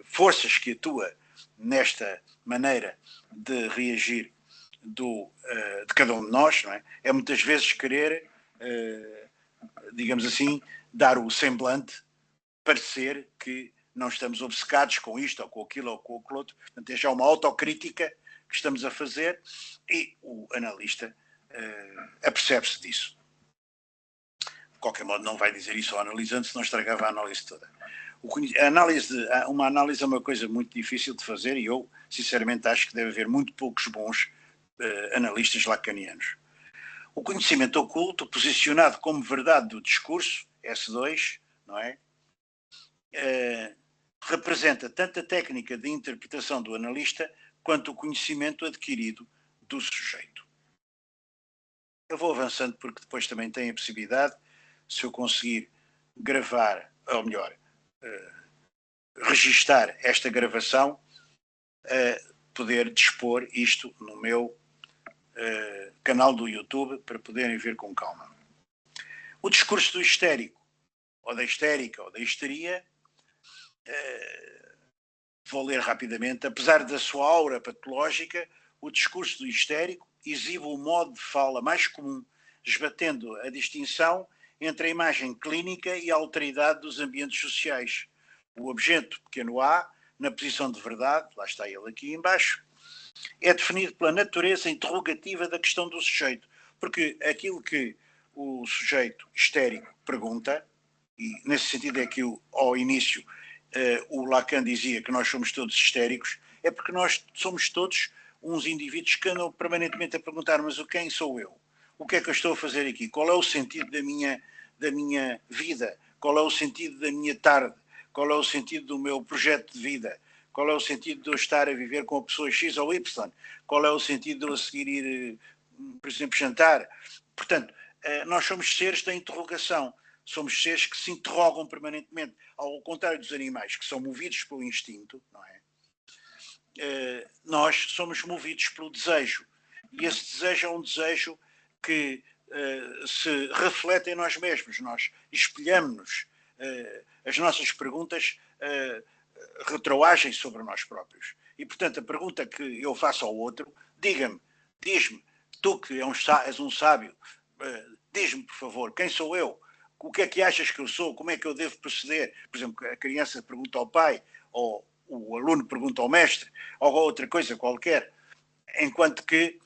forças que atua nesta maneira de reagir de cada um de nós, não é? É muitas vezes querer, digamos assim, dar o semblante, parecer que não estamos obcecados com isto ou com aquilo ou com aquilo outro. Portanto, é já uma autocrítica que estamos a fazer e o analista apercebe-se disso. De qualquer modo, não vai dizer isso ao analisante, senão estragava a análise toda. Uma análise é uma coisa muito difícil de fazer e eu, sinceramente, acho que deve haver muito poucos bons analistas lacanianos. O conhecimento oculto, posicionado como verdade do discurso, S2, não é? Representa tanto a técnica de interpretação do analista quanto o conhecimento adquirido do sujeito. Eu vou avançando porque depois também tem a possibilidade, se eu conseguir gravar, ou melhor, registar esta gravação, poder dispor isto no meu canal do YouTube para poderem ver com calma. O discurso do histérico, ou da histérica, ou da histeria, vou ler rapidamente, apesar da sua aura patológica, o discurso do histérico exibe o modo de fala mais comum, esbatendo a distinção entre a imagem clínica e a alteridade dos ambientes sociais. O objeto pequeno a, na posição de verdade, lá está ele aqui embaixo, é definido pela natureza interrogativa da questão do sujeito, porque aquilo que o sujeito histérico pergunta, e nesse sentido é que ao início o Lacan dizia que nós somos todos histéricos, é porque nós somos todos uns indivíduos que andam permanentemente a perguntar, mas quem sou eu? O que é que eu estou a fazer aqui? Qual é o sentido da minha vida? Qual é o sentido da minha tarde? Qual é o sentido do meu projeto de vida? Qual é o sentido de eu estar a viver com a pessoa X ou Y? Qual é o sentido de eu a seguir ir, por exemplo, jantar? Portanto, nós somos seres da interrogação. Somos seres que se interrogam permanentemente, ao contrário dos animais, que são movidos pelo instinto, não é? Nós somos movidos pelo desejo. E esse desejo é um desejo que se reflete em nós mesmos. Nós espelhamos-nos. As nossas perguntas retroagem sobre nós próprios. E, portanto, a pergunta que eu faço ao outro, diz-me, tu que és um sábio, diz-me, por favor, quem sou eu? O que é que achas que eu sou? Como é que eu devo proceder? Por exemplo, a criança pergunta ao pai, ou o aluno pergunta ao mestre, ou outra coisa qualquer. Enquanto que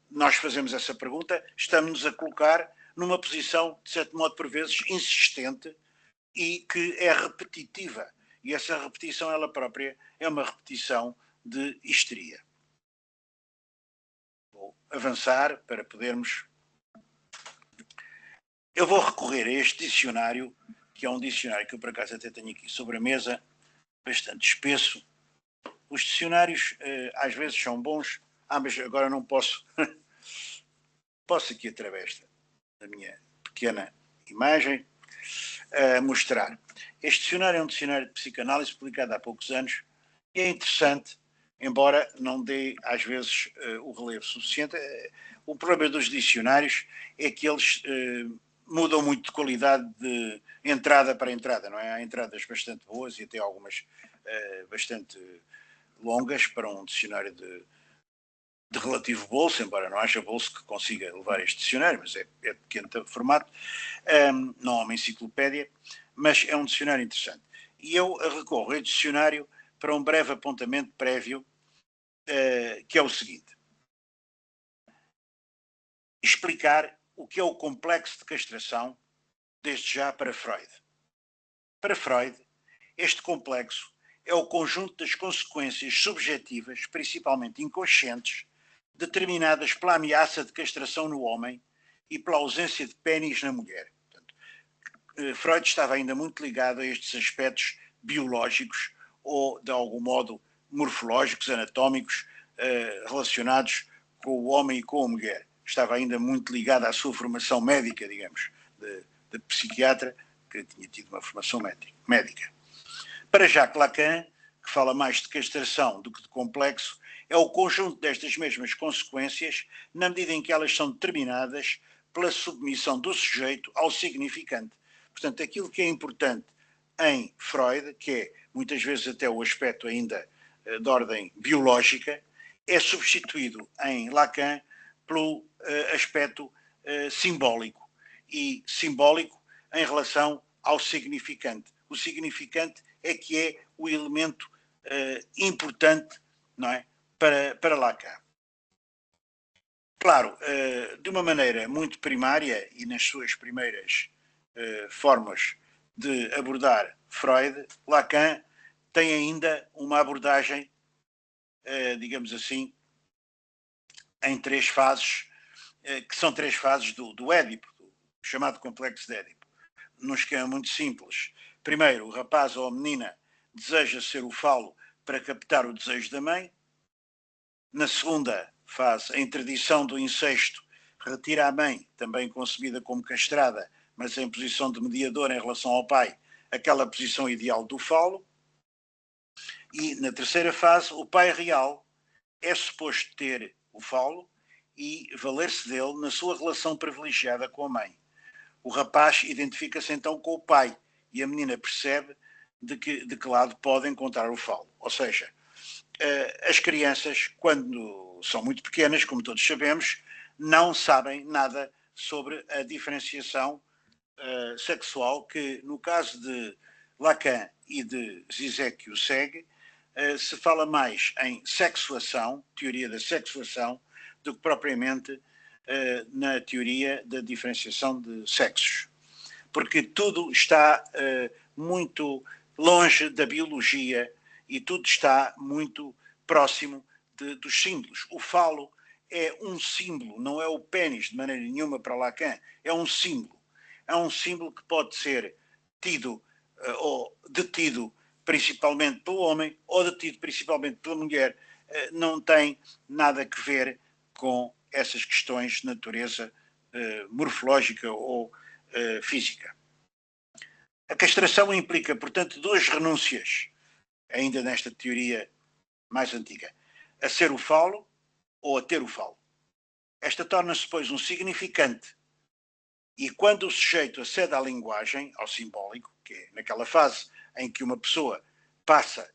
nós fazemos essa pergunta, estamos-nos a colocar numa posição, de certo modo, por vezes, insistente e que é repetitiva. E essa repetição, ela própria, é uma repetição de histeria. Vou avançar para podermos... Eu vou recorrer a este dicionário, que é um dicionário que eu por acaso até tenho aqui sobre a mesa, bastante espesso. Os dicionários às vezes são bons, mas agora não posso, posso aqui através da minha pequena imagem mostrar. Este dicionário é um dicionário de psicanálise publicado há poucos anos e é interessante, embora não dê às vezes o relevo suficiente. O problema dos dicionários é que eles mudam muito de qualidade de entrada para entrada, não é? Há entradas bastante boas e até algumas bastante longas para um dicionário de relativo bolso, embora não haja bolso que consiga levar este dicionário, mas é de pequeno formato, não é uma enciclopédia, mas é um dicionário interessante. E eu recorro a este dicionário para um breve apontamento prévio, que é o seguinte: explicar o que é o complexo de castração desde já para Freud. Para Freud, este complexo é o conjunto das consequências subjetivas, principalmente inconscientes, determinadas pela ameaça de castração no homem e pela ausência de pênis na mulher. Portanto, Freud estava ainda muito ligado a estes aspectos biológicos ou, de algum modo, morfológicos, anatómicos, relacionados com o homem e com a mulher. Estava ainda muito ligado à sua formação médica, digamos, de psiquiatra, que tinha tido uma formação médica. Para Jacques Lacan, que fala mais de castração do que de complexo, é o conjunto destas mesmas consequências, na medida em que elas são determinadas pela submissão do sujeito ao significante. Portanto, aquilo que é importante em Freud, que é muitas vezes até o aspecto ainda de ordem biológica, é substituído em Lacan pelo aspecto simbólico, e simbólico em relação ao significante. O significante é que é o elemento importante, não é, para Lacan. Claro, de uma maneira muito primária e nas suas primeiras formas de abordar Freud, Lacan tem ainda uma abordagem, digamos assim, em 3 fases, que são 3 fases do Édipo, do chamado complexo de Édipo. Num esquema muito simples. Primeiro, o rapaz ou a menina deseja ser o falo para captar o desejo da mãe. Na segunda fase, a interdição do incesto retira a mãe, também concebida como castrada, mas em posição de mediadora em relação ao pai, aquela posição ideal do falo. E na terceira fase, o pai real é suposto ter o falo e valer-se dele na sua relação privilegiada com a mãe. O rapaz identifica-se então com o pai e a menina percebe de que lado pode encontrar o falo. Ou seja, as crianças, quando são muito pequenas, como todos sabemos, não sabem nada sobre a diferenciação sexual, que no caso de Lacan e de Zizek que o segue, se fala mais em sexuação, teoria da sexuação, do que propriamente na teoria da diferenciação de sexos. Porque tudo está muito longe da biologia e tudo está muito próximo dos símbolos. O falo é um símbolo, não é o pênis de maneira nenhuma para Lacan, é um símbolo. É um símbolo que pode ser tido ou detido principalmente pelo homem ou detido principalmente pela mulher. Não tem nada a ver com essas questões de natureza morfológica ou física. A castração implica, portanto, 2 renúncias, ainda nesta teoria mais antiga: a ser o falo ou a ter o falo. Esta torna-se, pois, um significante, e quando o sujeito acede à linguagem, ao simbólico, que é naquela fase em que uma pessoa passa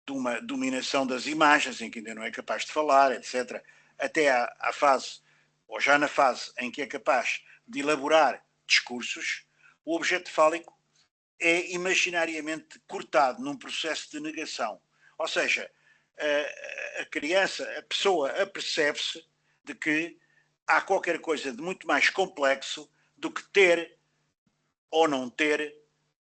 de uma dominação das imagens, em que ainda não é capaz de falar, etc., até à fase, ou já na fase em que é capaz de elaborar discursos, o objeto fálico é imaginariamente cortado num processo de negação. Ou seja, a criança, a pessoa, apercebe-se de que há qualquer coisa de muito mais complexo do que ter ou não ter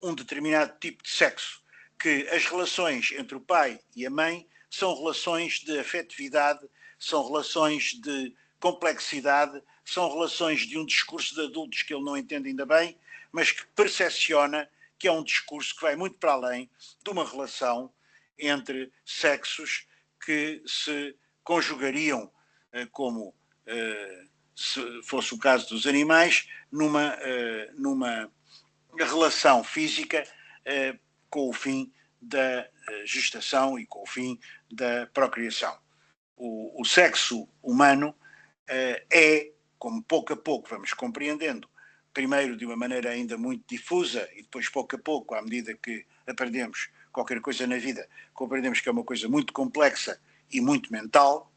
um determinado tipo de sexo. Que as relações entre o pai e a mãe são relações de afetividade, são relações de complexidade, são relações de um discurso de adultos que ele não entende ainda bem, mas que percepciona que é um discurso que vai muito para além de uma relação entre sexos que se conjugariam, como se fosse o caso dos animais, numa relação física com o fim da gestação e com o fim da procriação. O sexo humano é, como pouco a pouco vamos compreendendo, primeiro de uma maneira ainda muito difusa e depois pouco a pouco, à medida que aprendemos qualquer coisa na vida, compreendemos que é uma coisa muito complexa e muito mental,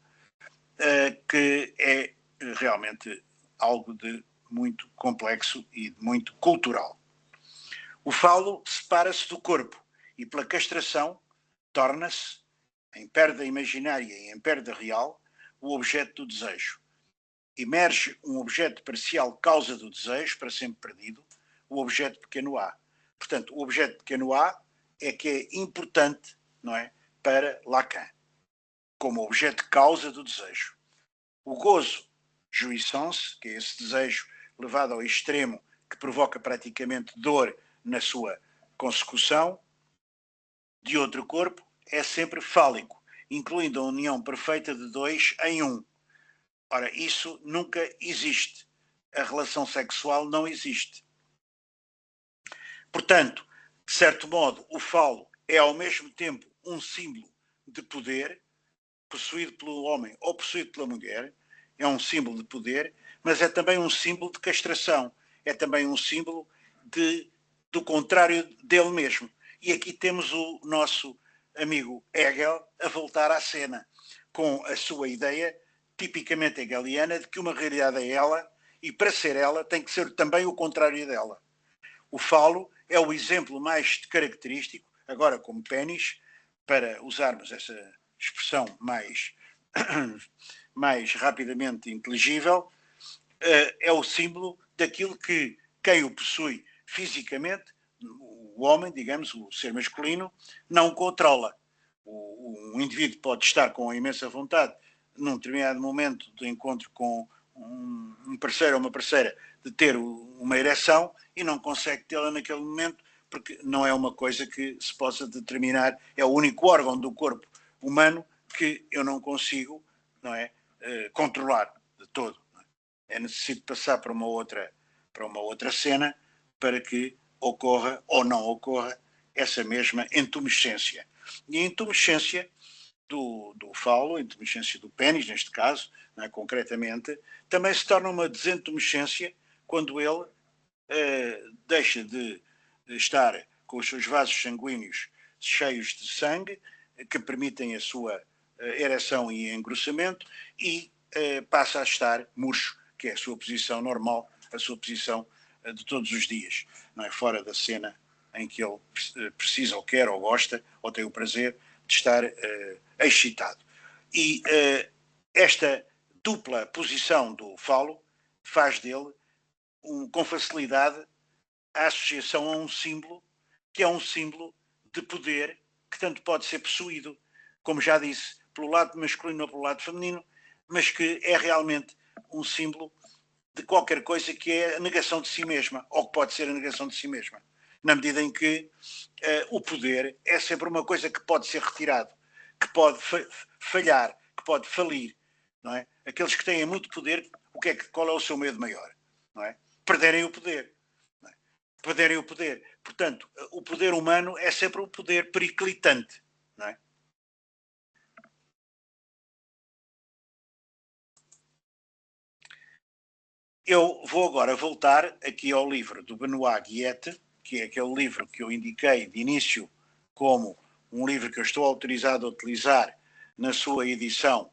que é realmente algo de muito complexo e de muito cultural. O falo separa-se do corpo e, pela castração, torna-se, em perda imaginária e em perda real, o objeto do desejo. Emerge um objeto parcial causa do desejo, para sempre perdido, o objeto pequeno a. Portanto, o objeto pequeno a é que é importante, não é, para Lacan, como objeto de causa do desejo. O gozo, jouissance, que é esse desejo levado ao extremo que provoca praticamente dor na sua consecução, de outro corpo, é sempre fálico, incluindo a união perfeita de dois em um. Ora, isso nunca existe. A relação sexual não existe. Portanto, de certo modo, o falo é ao mesmo tempo um símbolo de poder, possuído pelo homem ou possuído pela mulher, é um símbolo de poder, mas é também um símbolo de castração, é também um símbolo do contrário dele mesmo. E aqui temos o nosso amigo Hegel a voltar à cena, com a sua ideia tipicamente hegeliana de que uma realidade é ela, e para ser ela tem que ser também o contrário dela. O falo é o exemplo mais característico, agora como pênis, para usarmos essa expressão mais rapidamente inteligível, é o símbolo daquilo que quem o possui fisicamente, o homem, digamos, o ser masculino, não controla. Um indivíduo pode estar com imensa vontade, num determinado momento do encontro com um parceiro ou uma parceira, de ter uma ereção e não consegue tê-la naquele momento, porque não é uma coisa que se possa determinar, é o único órgão do corpo humano que eu não consigo, não é, controlar de todo. É necessário passar para uma outra cena para que ocorra ou não ocorra essa mesma entumescência. E a entumescência do falo, a entumescência do pênis, neste caso, é, concretamente, também se torna uma desentumescência quando ele deixa de estar com os seus vasos sanguíneos cheios de sangue, que permitem a sua ereção e engrossamento, e passa a estar murcho, que é a sua posição normal, a sua posição de todos os dias, não é? Fora da cena em que ele precisa ou quer ou gosta ou tem o prazer de estar excitado. E esta dupla posição do falo faz dele, com facilidade, a associação a um símbolo que é um símbolo de poder que tanto pode ser possuído, como já disse, pelo lado masculino ou pelo lado feminino, mas que é realmente um símbolo de qualquer coisa que é a negação de si mesma, ou que pode ser a negação de si mesma, na medida em que o poder é sempre uma coisa que pode ser retirado, que pode falhar, que pode falir, não é? Aqueles que têm muito poder, qual é o seu medo maior? Não é? Perderem o poder. Não é? Perderem o poder. Portanto, o poder humano é sempre um poder periclitante, não é? Eu vou agora voltar aqui ao livro do Benoit Guiette, que é aquele livro que eu indiquei de início como um livro que eu estou autorizado a utilizar na sua edição,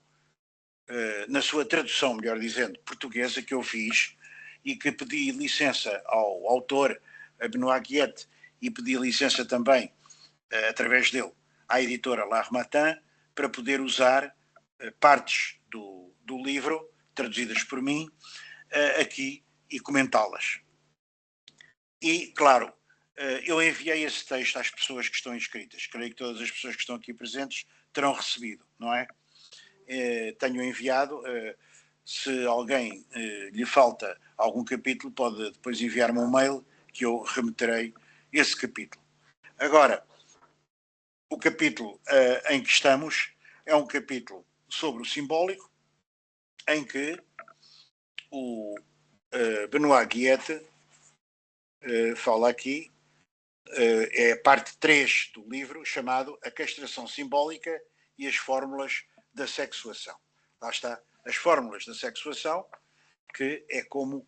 na sua tradução, melhor dizendo, portuguesa, que eu fiz, e que pedi licença ao autor, a Benoit Guiette, e pedi licença também, através dele, à editora L'Harmattan, para poder usar partes do livro, traduzidas por mim, aqui e comentá-las. E, claro, eu enviei esse texto às pessoas que estão inscritas. Creio que todas as pessoas que estão aqui presentes terão recebido, não é? Tenho enviado. Se alguém lhe falta algum capítulo, pode depois enviar-me um mail que eu remeterei esse capítulo. Agora, o capítulo em que estamos é um capítulo sobre o simbólico, em que o Benoit Guiette fala aqui, é a parte 3 do livro, chamado A Castração Simbólica e as Fórmulas da Sexuação. Lá está, as fórmulas da sexuação, que é como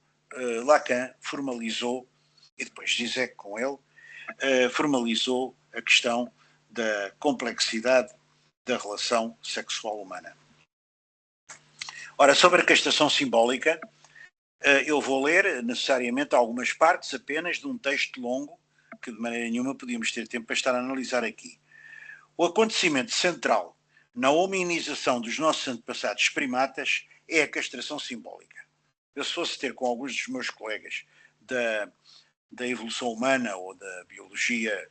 Lacan formalizou, e depois Zizek com ele, formalizou a questão da complexidade da relação sexual humana. Ora, sobre a castração simbólica, eu vou ler necessariamente algumas partes apenas de um texto longo, que de maneira nenhuma podíamos ter tempo para estar a analisar aqui. O acontecimento central na hominização dos nossos antepassados primatas é a castração simbólica. Eu, se fosse ter com alguns dos meus colegas da evolução humana ou da biologia,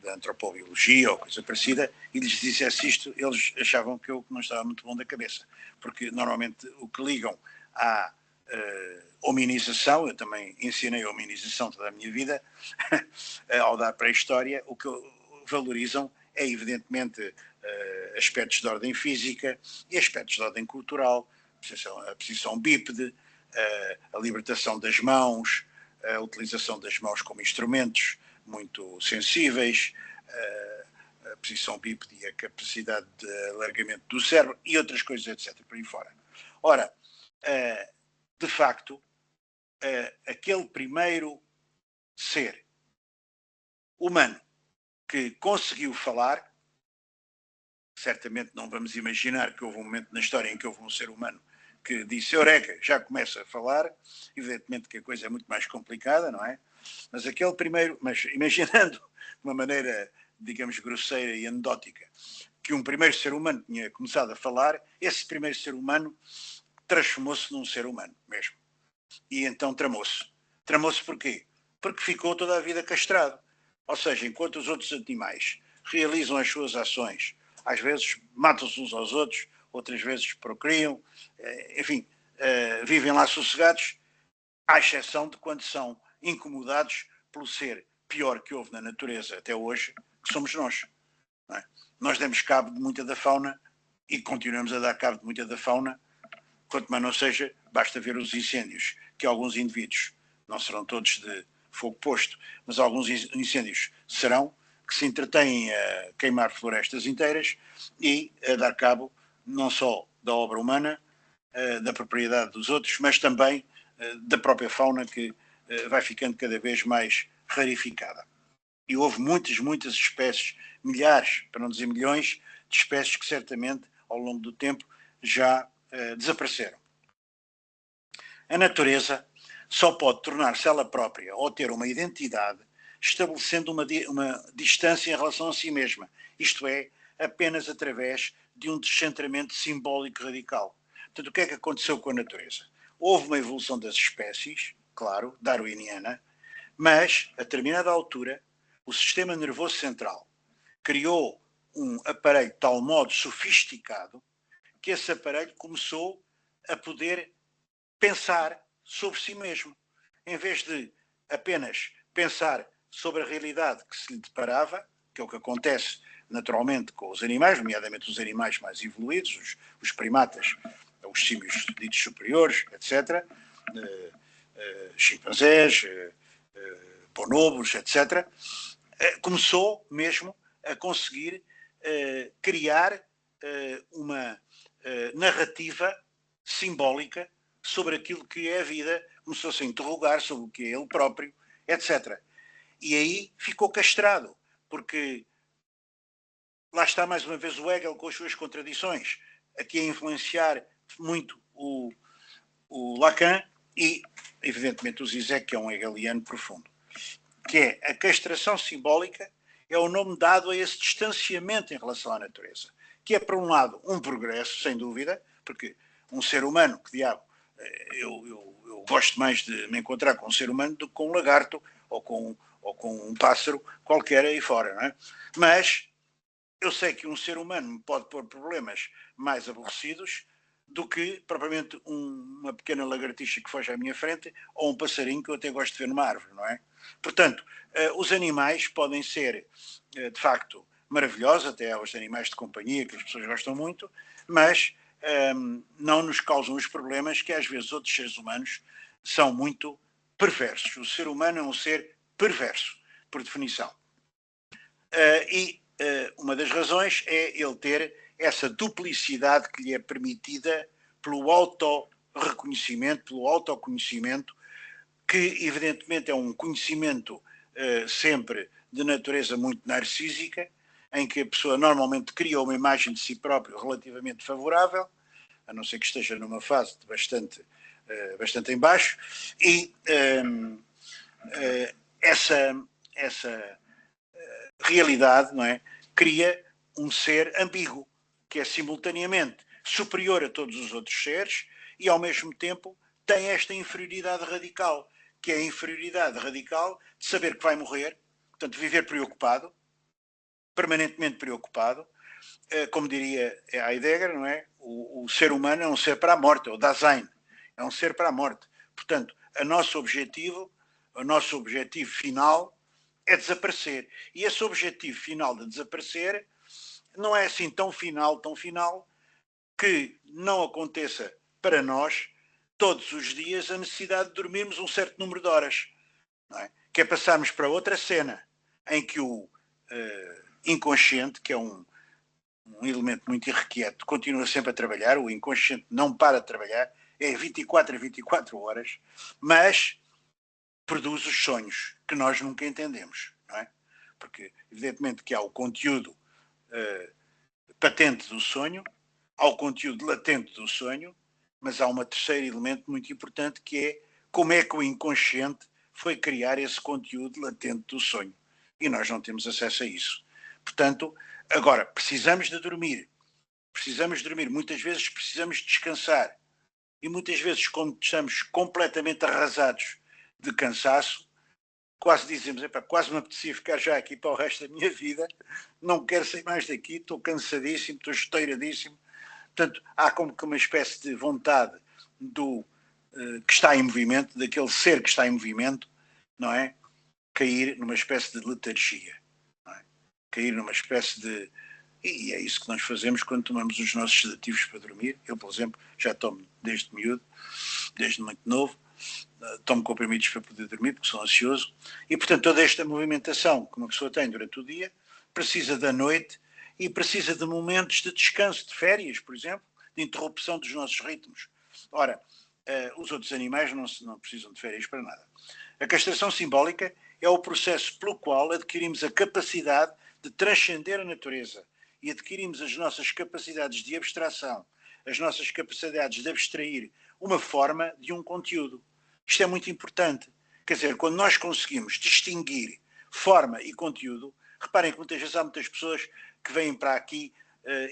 da antropobiologia ou coisa parecida, e lhes dissesse isto, eles achavam que eu não estava muito bom da cabeça, porque normalmente o que ligam à hominização, eu também ensinei a hominização toda a minha vida, ao dar pré-história, o que valorizam é evidentemente aspectos de ordem física e aspectos de ordem cultural, a posição bípede, a libertação das mãos, a utilização das mãos como instrumentos muito sensíveis, a posição bípede e a capacidade de alargamento do cérebro e outras coisas, etc. por aí fora. Ora, de facto, aquele primeiro ser humano que conseguiu falar, certamente não vamos imaginar que houve um momento na história em que houve um ser humano que disse Eureka, já começa a falar, evidentemente que a coisa é muito mais complicada, não é? Mas aquele primeiro, mas imaginando de uma maneira, digamos, grosseira e anedótica, que um primeiro ser humano tinha começado a falar, esse primeiro ser humano transformou-se num ser humano mesmo. E então tramou-se. Tramou-se porquê? Porque ficou toda a vida castrado. Ou seja, enquanto os outros animais realizam as suas ações, às vezes matam-se uns aos outros, outras vezes procriam, enfim, vivem lá sossegados, à exceção de quando são incomodados pelo ser pior que houve na natureza até hoje, que somos nós. Não é? Nós demos cabo de muita da fauna e continuamos a dar cabo de muita da fauna, quanto mais não seja, basta ver os incêndios que alguns indivíduos, não serão todos de fogo posto, mas alguns incêndios serão, que se entretêm a queimar florestas inteiras e a dar cabo não só da obra humana, da propriedade dos outros, mas também da própria fauna que vai ficando cada vez mais rarificada. E houve muitas espécies, milhares, para não dizer milhões, de espécies que certamente ao longo do tempo já desapareceram. A natureza só pode tornar-se ela própria ou ter uma identidade estabelecendo uma distância em relação a si mesma, isto é, apenas através de um descentramento simbólico radical. Portanto, o que é que aconteceu com a natureza? Houve uma evolução das espécies, claro, darwiniana, mas, a determinada altura, o sistema nervoso central criou um aparelho de tal modo sofisticado que esse aparelho começou a poder pensar sobre si mesmo. Em vez de apenas pensar sobre a realidade que se lhe deparava, que é o que acontece naturalmente com os animais, nomeadamente os animais mais evoluídos, os primatas, os símios ditos superiores, etc., chimpanzés, bonobos, etc., começou mesmo a conseguir criar uma narrativa simbólica sobre aquilo que é a vida, começou-se a interrogar sobre o que é ele próprio, etc. E aí ficou castrado, porque lá está mais uma vez o Hegel com as suas contradições, aqui a influenciar muito o Lacan e, evidentemente, o Zizek, que é um hegeliano profundo, que é a castração simbólica, é o nome dado a esse distanciamento em relação à natureza, que é, por um lado, um progresso, sem dúvida, porque um ser humano, que diabo, eu gosto mais de me encontrar com um ser humano do que com um lagarto ou com um pássaro qualquer aí fora, não é? Mas eu sei que um ser humano me pode pôr problemas mais aborrecidos do que propriamente uma pequena lagartixa que foge à minha frente ou um passarinho que eu até gosto de ver numa árvore, não é? Portanto, os animais podem ser, de facto, maravilhosos, até os animais de companhia que as pessoas gostam muito, mas não nos causam os problemas que às vezes outros seres humanos são muito perversos. O ser humano é um ser perverso, por definição. Uma das razões é ele ter essa duplicidade que lhe é permitida pelo autorreconhecimento, pelo autoconhecimento, que evidentemente é um conhecimento sempre de natureza muito narcísica, em que a pessoa normalmente cria uma imagem de si próprio relativamente favorável, a não ser que esteja numa fase de bastante em baixo, e essa realidade, não é, cria um ser ambíguo, que é simultaneamente superior a todos os outros seres e ao mesmo tempo tem esta inferioridade radical, que é a inferioridade radical de saber que vai morrer, portanto, viver preocupado, permanentemente preocupado. Como diria Heidegger, não é? O ser humano é um ser para a morte, é o Dasein, é um ser para a morte. Portanto, o nosso objetivo final é desaparecer. E esse objetivo final de desaparecer não é assim tão final, que não aconteça para nós, todos os dias, a necessidade de dormirmos um certo número de horas. Não é? Que é passarmos para outra cena, em que o inconsciente, que é um elemento muito irrequieto, continua sempre a trabalhar, o inconsciente não para de trabalhar, é 24 a 24 horas, mas produz os sonhos que nós nunca entendemos, não é? Porque, evidentemente, que há o conteúdo patente do sonho, há o conteúdo latente do sonho, mas há um terceiro elemento muito importante, que é como é que o inconsciente foi criar esse conteúdo latente do sonho. E nós não temos acesso a isso. Portanto, agora, precisamos de dormir. Muitas vezes precisamos descansar. E muitas vezes, quando estamos completamente arrasados de cansaço, quase dizemos, quase me apetecia ficar já aqui para o resto da minha vida, não quero sair mais daqui, estou cansadíssimo, estou esteiradíssimo. Portanto, há como que uma espécie de vontade do que está em movimento, daquele ser que está em movimento, não é? Cair numa espécie de letargia. Não é? Cair numa espécie de... E é isso que nós fazemos quando tomamos os nossos sedativos para dormir. Eu, por exemplo, já tomo desde miúdo, desde muito novo, tomo comprimidos para poder dormir, porque sou ansioso. E, portanto, toda esta movimentação que uma pessoa tem durante o dia precisa da noite e precisa de momentos de descanso, de férias, por exemplo, de interrupção dos nossos ritmos. Ora, os outros animais não precisam de férias para nada. A castração simbólica é o processo pelo qual adquirimos a capacidade de transcender a natureza e adquirimos as nossas capacidades de abstração, as nossas capacidades de abstrair uma forma de um conteúdo. Isto é muito importante. Quer dizer, quando nós conseguimos distinguir forma e conteúdo, reparem que muitas vezes há muitas pessoas que vêm para aqui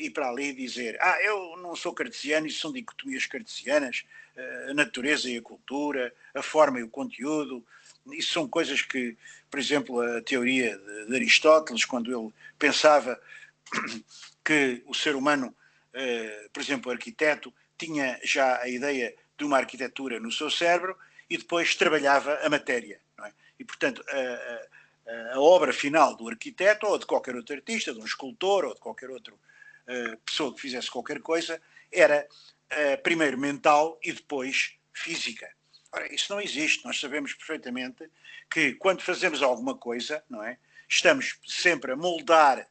e para ali dizer eu não sou cartesiano, isso são dicotomias cartesianas, a natureza e a cultura, a forma e o conteúdo, isso são coisas que, por exemplo, a teoria de Aristóteles, quando ele pensava que o ser humano, por exemplo, o arquiteto, tinha já a ideia de uma arquitetura no seu cérebro e depois trabalhava a matéria. Não é? E, portanto, a obra final do arquiteto ou de qualquer outro artista, de um escultor ou de qualquer outra pessoa que fizesse qualquer coisa, era primeiro mental e depois física. Ora, isso não existe. Nós sabemos perfeitamente que quando fazemos alguma coisa, não é? Estamos sempre a moldar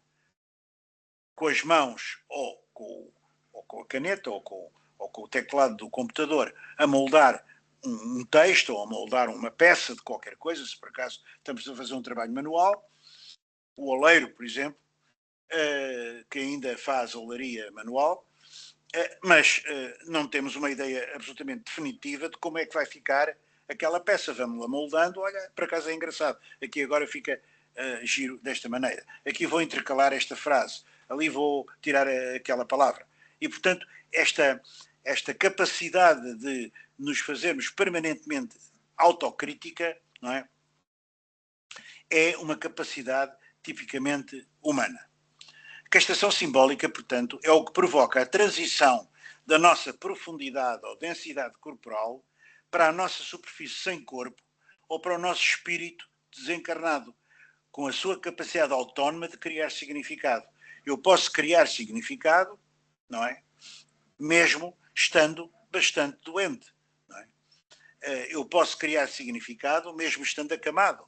com as mãos ou com a caneta ou com o teclado do computador a moldar um texto ou a moldar uma peça de qualquer coisa, se por acaso estamos a fazer um trabalho manual. O oleiro, por exemplo, que ainda faz olaria manual, mas não temos uma ideia absolutamente definitiva de como é que vai ficar aquela peça. Vamos-la moldando. Olha, por acaso é engraçado. Aqui agora fica giro desta maneira. Aqui vou intercalar esta frase. Ali vou tirar aquela palavra. E, portanto, esta capacidade de nos fazermos permanentemente autocrítica, não é? É uma capacidade tipicamente humana. A castração simbólica, portanto, é o que provoca a transição da nossa profundidade ou densidade corporal para a nossa superfície sem corpo ou para o nosso espírito desencarnado, com a sua capacidade autónoma de criar significado. Eu posso criar significado, não é? Mesmo estando bastante doente. Não é? Eu posso criar significado mesmo estando acamado.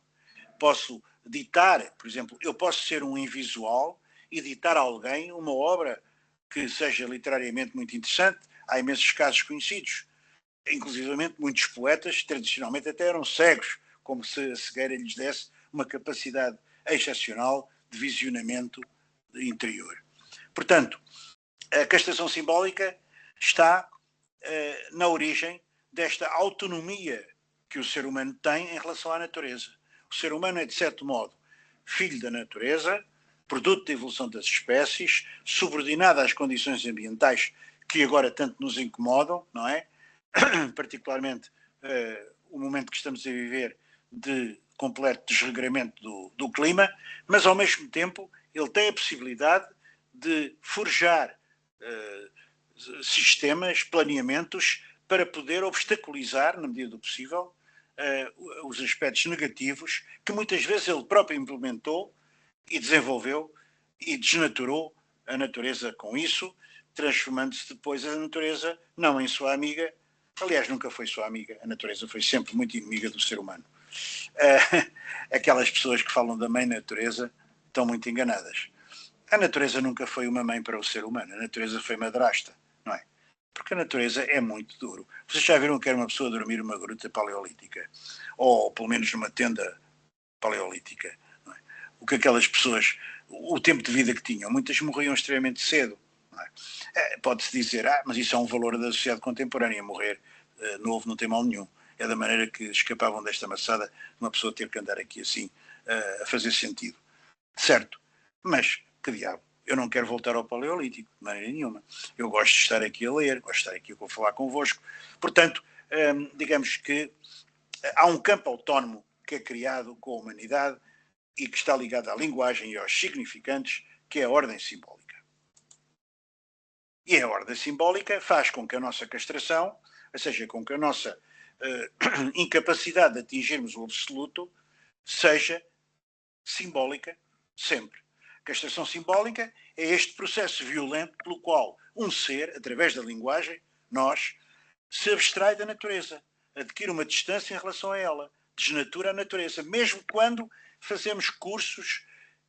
Posso ditar, por exemplo, eu posso ser um invisual e ditar a alguém uma obra que seja literariamente muito interessante. Há imensos casos conhecidos. Inclusivamente muitos poetas tradicionalmente até eram cegos, como se a cegueira lhes desse uma capacidade excepcional de visionamento interior. Portanto, a castração simbólica está na origem desta autonomia que o ser humano tem em relação à natureza. O ser humano é, de certo modo, filho da natureza, produto da evolução das espécies, subordinado às condições ambientais que agora tanto nos incomodam, não é? Particularmente o momento que estamos a viver de completo desregramento do clima, mas ao mesmo tempo ele tem a possibilidade de forjar sistemas, planeamentos para poder obstaculizar, na medida do possível, os aspectos negativos que muitas vezes ele próprio implementou e desenvolveu e desnaturou a natureza com isso, transformando-se depois a natureza não em sua amiga, aliás nunca foi sua amiga, a natureza foi sempre muito inimiga do ser humano. Aquelas pessoas que falam da mãe natureza estão muito enganadas. A natureza nunca foi uma mãe para o ser humano, a natureza foi madrasta, não é? Porque a natureza é muito duro. Vocês já viram que era uma pessoa dormir numa gruta paleolítica? Ou pelo menos numa tenda paleolítica? Não é? O que aquelas pessoas, o tempo de vida que tinham, muitas morriam extremamente cedo. Pode-se dizer, mas isso é um valor da sociedade contemporânea, morrer novo não tem mal nenhum. É da maneira que escapavam desta maçada uma pessoa ter que andar aqui assim a fazer sentido. Certo, mas que diabo, eu não quero voltar ao Paleolítico, de maneira nenhuma. Eu gosto de estar aqui a ler, gosto de estar aqui a falar convosco. Portanto, digamos que há um campo autónomo que é criado com a humanidade e que está ligado à linguagem e aos significantes, que é a ordem simbólica. E a ordem simbólica faz com que a nossa castração, ou seja, com que a nossa incapacidade de atingirmos o absoluto, seja simbólica sempre. A castração simbólica é este processo violento pelo qual um ser, através da linguagem, nós, se abstrai da natureza, adquire uma distância em relação a ela, desnatura a natureza, mesmo quando fazemos cursos,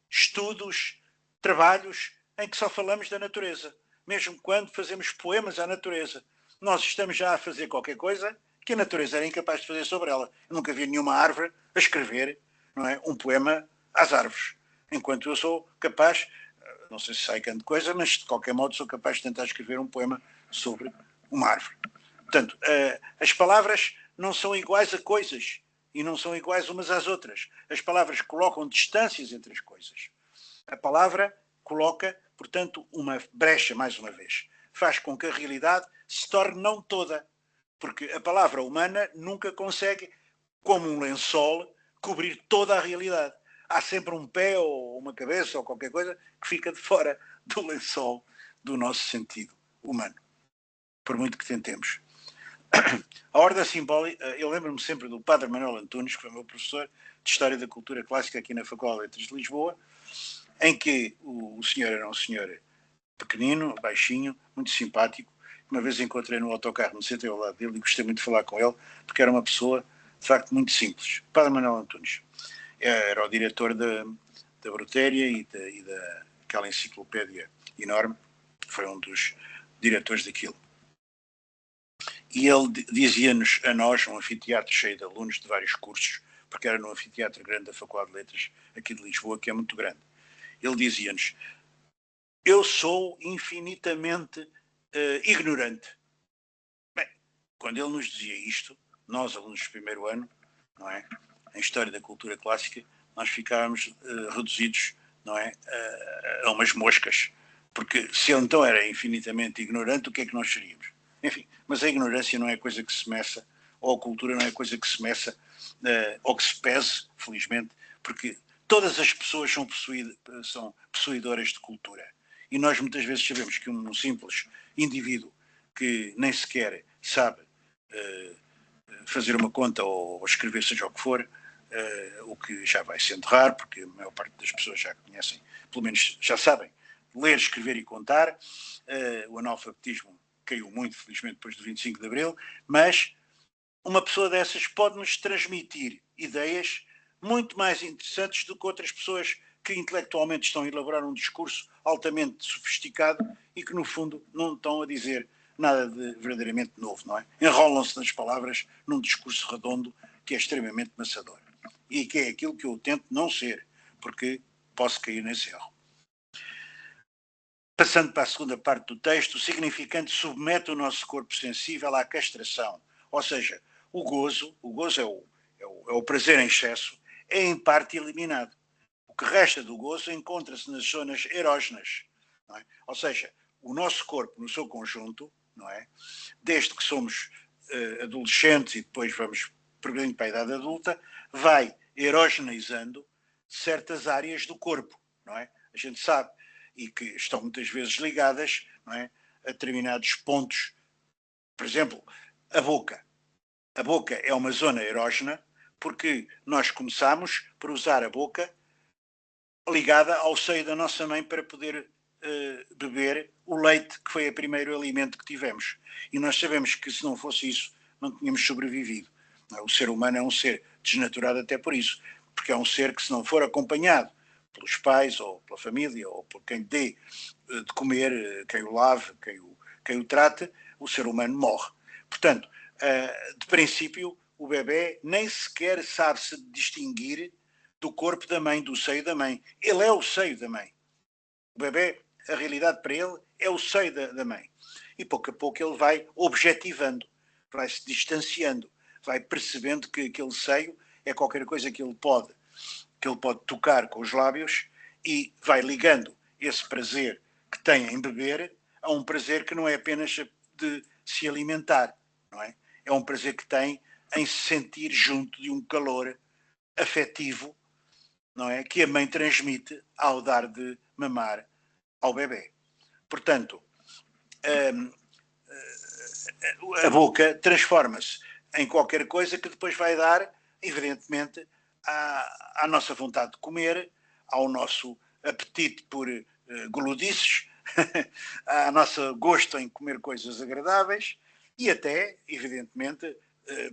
estudos, trabalhos em que só falamos da natureza, mesmo quando fazemos poemas à natureza. Nós estamos já a fazer qualquer coisa que a natureza era incapaz de fazer sobre ela. Eu nunca vi nenhuma árvore a escrever, não é, um poema às árvores. Enquanto eu sou capaz, não sei se sai grande coisa, mas de qualquer modo sou capaz de tentar escrever um poema sobre uma árvore. Portanto, as palavras não são iguais a coisas e não são iguais umas às outras. As palavras colocam distâncias entre as coisas. A palavra coloca, portanto, uma brecha, mais uma vez. Faz com que a realidade se torne não toda. Porque a palavra humana nunca consegue, como um lençol, cobrir toda a realidade. Há sempre um pé ou uma cabeça ou qualquer coisa que fica de fora do lençol do nosso sentido humano, por muito que tentemos. A ordem simbólica, eu lembro-me sempre do Padre Manuel Antunes, que foi meu professor de História da Cultura Clássica aqui na Faculdade de Letras de Lisboa, em que o senhor era um senhor pequenino, baixinho, muito simpático. Uma vez encontrei no autocarro, me sentei ao lado dele e gostei muito de falar com ele, porque era uma pessoa, de facto, muito simples. Padre Manuel Antunes era o diretor da Brutéria e daquela enciclopédia enorme, foi um dos diretores daquilo. E ele dizia-nos, a nós, um anfiteatro cheio de alunos de vários cursos, porque era no anfiteatro grande da Faculdade de Letras aqui de Lisboa, que é muito grande. Ele dizia-nos, eu sou infinitamente ignorante. Bem, quando ele nos dizia isto, nós, alunos do primeiro ano, não é, em História da Cultura Clássica, nós ficávamos reduzidos, não é, a umas moscas. Porque se ele então era infinitamente ignorante, o que é que nós seríamos? Enfim, mas a ignorância não é coisa que se meça, ou a cultura não é coisa que se meça, ou que se pese, felizmente, porque todas as pessoas são possuidoras de cultura. E nós muitas vezes sabemos que um simples indivíduo que nem sequer sabe fazer uma conta ou escrever seja o que for, o que já vai sendo raro, porque a maior parte das pessoas já conhecem, pelo menos já sabem, ler, escrever e contar. O analfabetismo caiu muito, felizmente, depois do 25 de Abril, mas uma pessoa dessas pode-nos transmitir ideias muito mais interessantes do que outras pessoas que intelectualmente estão a elaborar um discurso altamente sofisticado e que, no fundo, não estão a dizer nada de verdadeiramente novo, não é? Enrolam-se nas palavras num discurso redondo que é extremamente maçador. E que é aquilo que eu tento não ser, porque posso cair nesse erro. Passando para a segunda parte do texto, o significante submete o nosso corpo sensível à castração, ou seja, o gozo é o prazer em excesso, é em parte eliminado. O que resta do gozo encontra-se nas zonas erógenas, não é? Ou seja, o nosso corpo no seu conjunto, não é? Desde que somos adolescentes e depois vamos progredindo para a idade adulta, vai erogeneizando certas áreas do corpo, não é? A gente sabe, e que estão muitas vezes ligadas, não é, a determinados pontos. Por exemplo, a boca. A boca é uma zona erógena porque nós começamos por usar a boca ligada ao seio da nossa mãe para poder beber o leite, que foi o primeiro alimento que tivemos. E nós sabemos que se não fosse isso, não tínhamos sobrevivido. O ser humano é um ser desnaturado até por isso, porque é um ser que, se não for acompanhado pelos pais ou pela família ou por quem dê de comer, quem o lave, quem o trate, o ser humano morre. Portanto, de princípio, o bebê nem sequer sabe se distinguir do corpo da mãe, do seio da mãe. Ele é o seio da mãe. O bebê, a realidade para ele, é o seio da mãe. E pouco a pouco ele vai objetivando, vai se distanciando, vai percebendo que aquele seio é qualquer coisa que ele pode tocar com os lábios e vai ligando esse prazer que tem em beber a um prazer que não é apenas de se alimentar, não é? É um prazer que tem em se sentir junto de um calor afetivo, não é? Que a mãe transmite ao dar de mamar ao bebê. Portanto, a boca transforma-se em qualquer coisa que depois vai dar, evidentemente, à nossa vontade de comer, ao nosso apetite por guludices, ao nosso gosto em comer coisas agradáveis e até, evidentemente,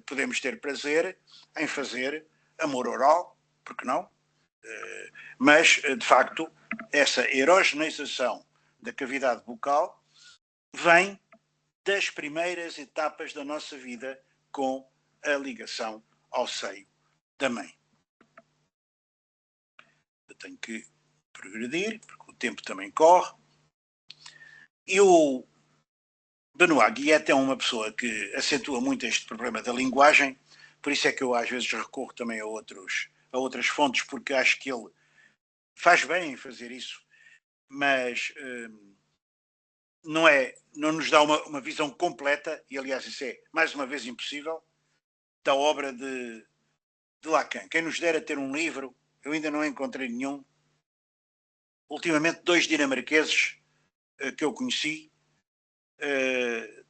podemos ter prazer em fazer amor oral, porque não? Mas, de facto, essa erogeneização da cavidade bucal vem das primeiras etapas da nossa vida com a ligação ao seio da mãe. Eu tenho que progredir, porque o tempo também corre. E o Benoît Guillet é uma pessoa que acentua muito este problema da linguagem, por isso é que eu às vezes recorro também a outras fontes, porque acho que ele faz bem em fazer isso, mas não nos dá uma visão completa, e aliás isso é mais uma vez impossível, da obra de Lacan. Quem nos dera ter um livro, eu ainda não encontrei nenhum. Ultimamente 2 dinamarqueses que eu conheci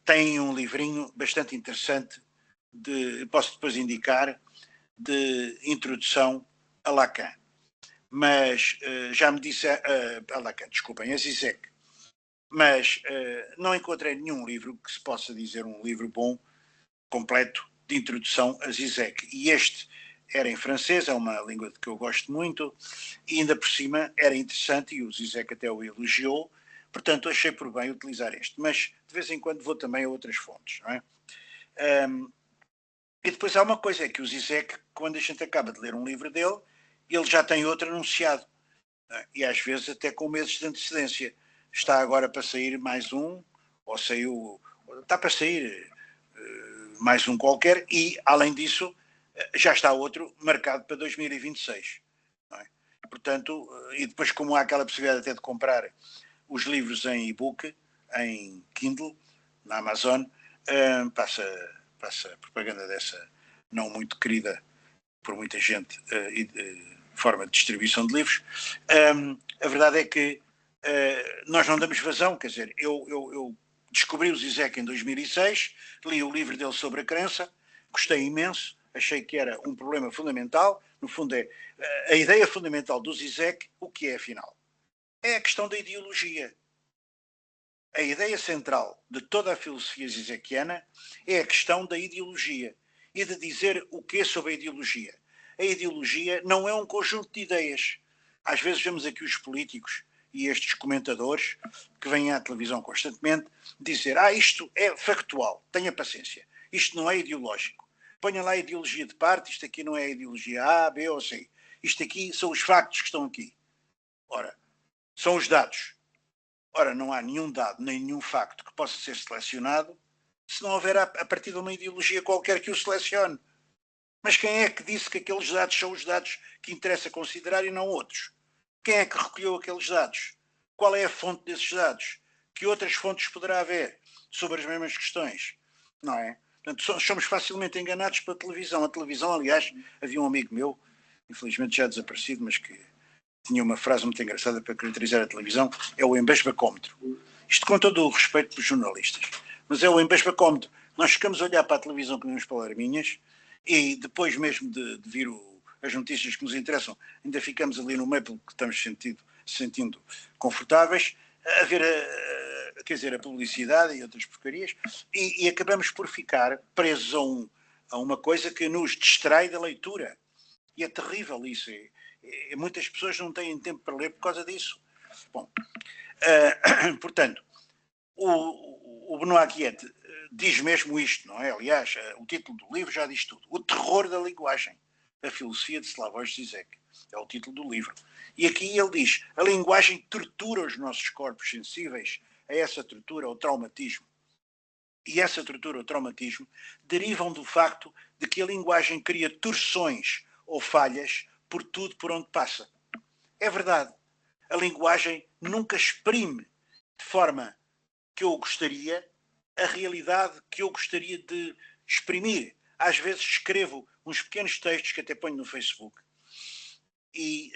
têm um livrinho bastante interessante, posso depois indicar, de introdução a Lacan. Mas já me disse a Lacan, desculpem, a Zizek, mas não encontrei nenhum livro que se possa dizer um livro bom, completo, de introdução a Zizek. E este era em francês, é uma língua que eu gosto muito, e ainda por cima era interessante, e o Zizek até o elogiou, portanto achei por bem utilizar este. Mas de vez em quando vou também a outras fontes, não é? E depois há uma coisa, é que o Zizek, quando a gente acaba de ler um livro dele, ele já tem outro anunciado, e às vezes até com meses de antecedência. Está agora para sair mais um, ou saiu, está para sair mais um qualquer, e além disso já está outro marcado para 2026. Não é? Portanto, e depois como há aquela possibilidade até de comprar os livros em e-book, em Kindle, na Amazon, passa a propaganda dessa não muito querida por muita gente forma de distribuição de livros. A verdade é que nós não damos vazão, quer dizer, eu descobri o Zizek em 2006, li o livro dele sobre a crença, gostei imenso, achei que era um problema fundamental, no fundo é a ideia fundamental do Zizek, o que é afinal? É a questão da ideologia. A ideia central de toda a filosofia zizekiana é a questão da ideologia e de dizer o que é sobre a ideologia. A ideologia não é um conjunto de ideias. Às vezes vemos aqui os políticos e estes comentadores que vêm à televisão constantemente dizer isto é factual, tenha paciência, isto não é ideológico. Ponha lá a ideologia de parte, isto aqui não é a ideologia A, B ou C. Isto aqui são os factos que estão aqui. Ora, são os dados. Ora, não há nenhum dado, nem nenhum facto que possa ser selecionado se não houver a partir de uma ideologia qualquer que o selecione. Mas quem é que disse que aqueles dados são os dados que interessa considerar e não outros? Quem é que recolheu aqueles dados? Qual é a fonte desses dados? Que outras fontes poderá haver sobre as mesmas questões? Não é? Portanto, somos facilmente enganados pela televisão. A televisão, aliás, havia um amigo meu, infelizmente já desaparecido, mas que tinha uma frase muito engraçada para caracterizar a televisão, é o embasbacómetro. Isto com todo o respeito pelos jornalistas, mas é o embasbacómetro. Nós ficamos a olhar para a televisão como uns palarminhas e depois mesmo de vir as notícias que nos interessam, ainda ficamos ali no meio porque estamos sentindo confortáveis, a ver a publicidade e outras porcarias, e acabamos por ficar presos a uma coisa que nos distrai da leitura. E é terrível isso. Muitas pessoas não têm tempo para ler por causa disso. Bom, portanto, o Benoît Quiette diz mesmo isto, não é? Aliás, o título do livro já diz tudo. O terror da linguagem, a filosofia de Slavoj Žižek, é o título do livro. E aqui ele diz, a linguagem tortura os nossos corpos sensíveis a essa tortura, ao traumatismo. E essa tortura, o traumatismo, derivam do facto de que a linguagem cria torções ou falhas por tudo por onde passa. É verdade. A linguagem nunca exprime de forma que eu gostaria a realidade que eu gostaria de exprimir. Às vezes escrevo uns pequenos textos que até ponho no Facebook e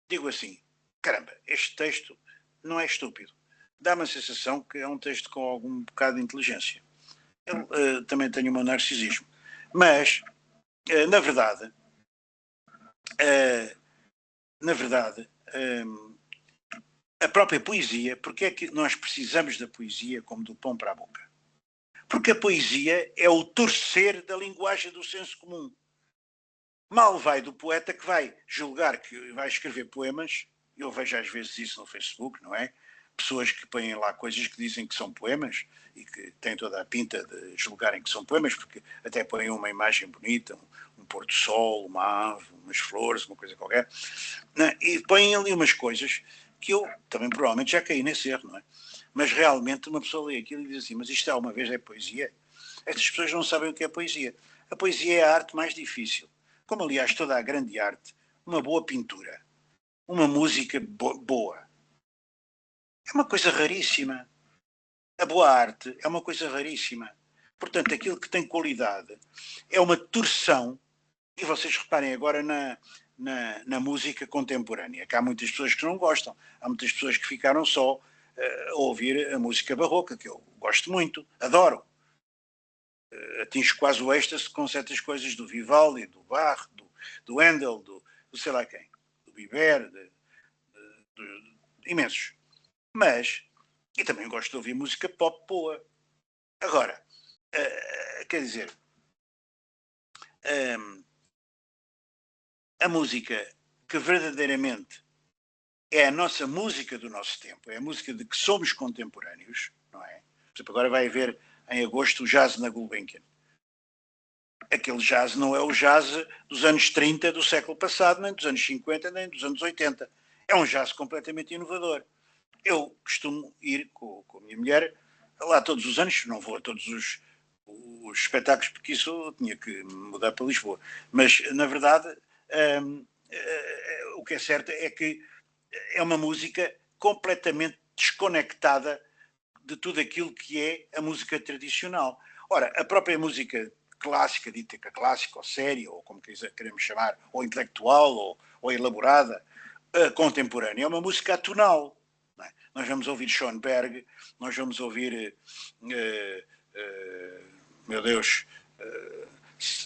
digo assim, caramba, este texto não é estúpido. Dá-me a sensação que é um texto com algum bocado de inteligência. Eu também tenho o meu narcisismo. Mas, na verdade, a própria poesia, porque é que nós precisamos da poesia como do pão para a boca? Porque a poesia é o torcer da linguagem do senso comum. Mal vai do poeta que vai julgar que vai escrever poemas, eu vejo às vezes isso no Facebook, não é? Pessoas que põem lá coisas que dizem que são poemas e que têm toda a pinta de julgarem que são poemas, porque até põem uma imagem bonita, um pôr do sol, uma ave, umas flores, uma coisa qualquer, e põem ali umas coisas que eu também provavelmente já caí nesse erro, não é? Mas realmente uma pessoa lê aquilo e diz assim, mas isto alguma vez é poesia? Estas pessoas não sabem o que é poesia. A poesia é a arte mais difícil. Como aliás toda a grande arte, uma boa pintura, uma música boa. É uma coisa raríssima. A boa arte é uma coisa raríssima. Portanto, aquilo que tem qualidade é uma torção, e vocês reparem agora na música contemporânea, que há muitas pessoas que não gostam, há muitas pessoas que ficaram só a ouvir a música barroca, que eu gosto muito, adoro. Atinjo quase o êxtase com certas coisas do Vivaldi, do Bach, do Handel, do sei lá quem, do Biber, imensos. Mas, e também gosto de ouvir música pop boa. Agora, quer dizer, a música que verdadeiramente é a nossa música do nosso tempo, é a música de que somos contemporâneos, não é? Por exemplo, agora vai haver em agosto o jazz na Gulbenkian. Aquele jazz não é o jazz dos anos 30 do século passado, nem dos anos 50, nem dos anos 80. É um jazz completamente inovador. Eu costumo ir com a minha mulher lá todos os anos, não vou a todos os espetáculos, porque isso eu tinha que mudar para Lisboa. Mas, na verdade, o que é certo é que é uma música completamente desconectada de tudo aquilo que é a música tradicional. Ora, a própria música clássica, dita clássica, ou séria, ou como queremos chamar, ou intelectual, ou elaborada, contemporânea, é uma música atonal. É? Nós vamos ouvir Schoenberg, nós vamos ouvir, meu Deus,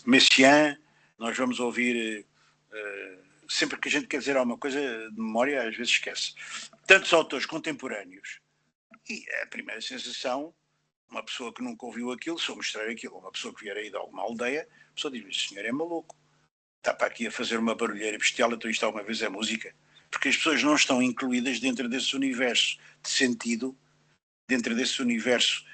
Messiaen, nós vamos ouvir, sempre que a gente quer dizer alguma coisa de memória, às vezes esquece. Tantos autores contemporâneos. E a primeira sensação, uma pessoa que nunca ouviu aquilo, se eu mostrar aquilo, uma pessoa que vier aí de alguma aldeia, a pessoa diz, este senhor é maluco. Está para aqui a fazer uma barulheira bestial, então isto alguma vez é música. Porque as pessoas não estão incluídas dentro desse universo de sentido, dentro desse universo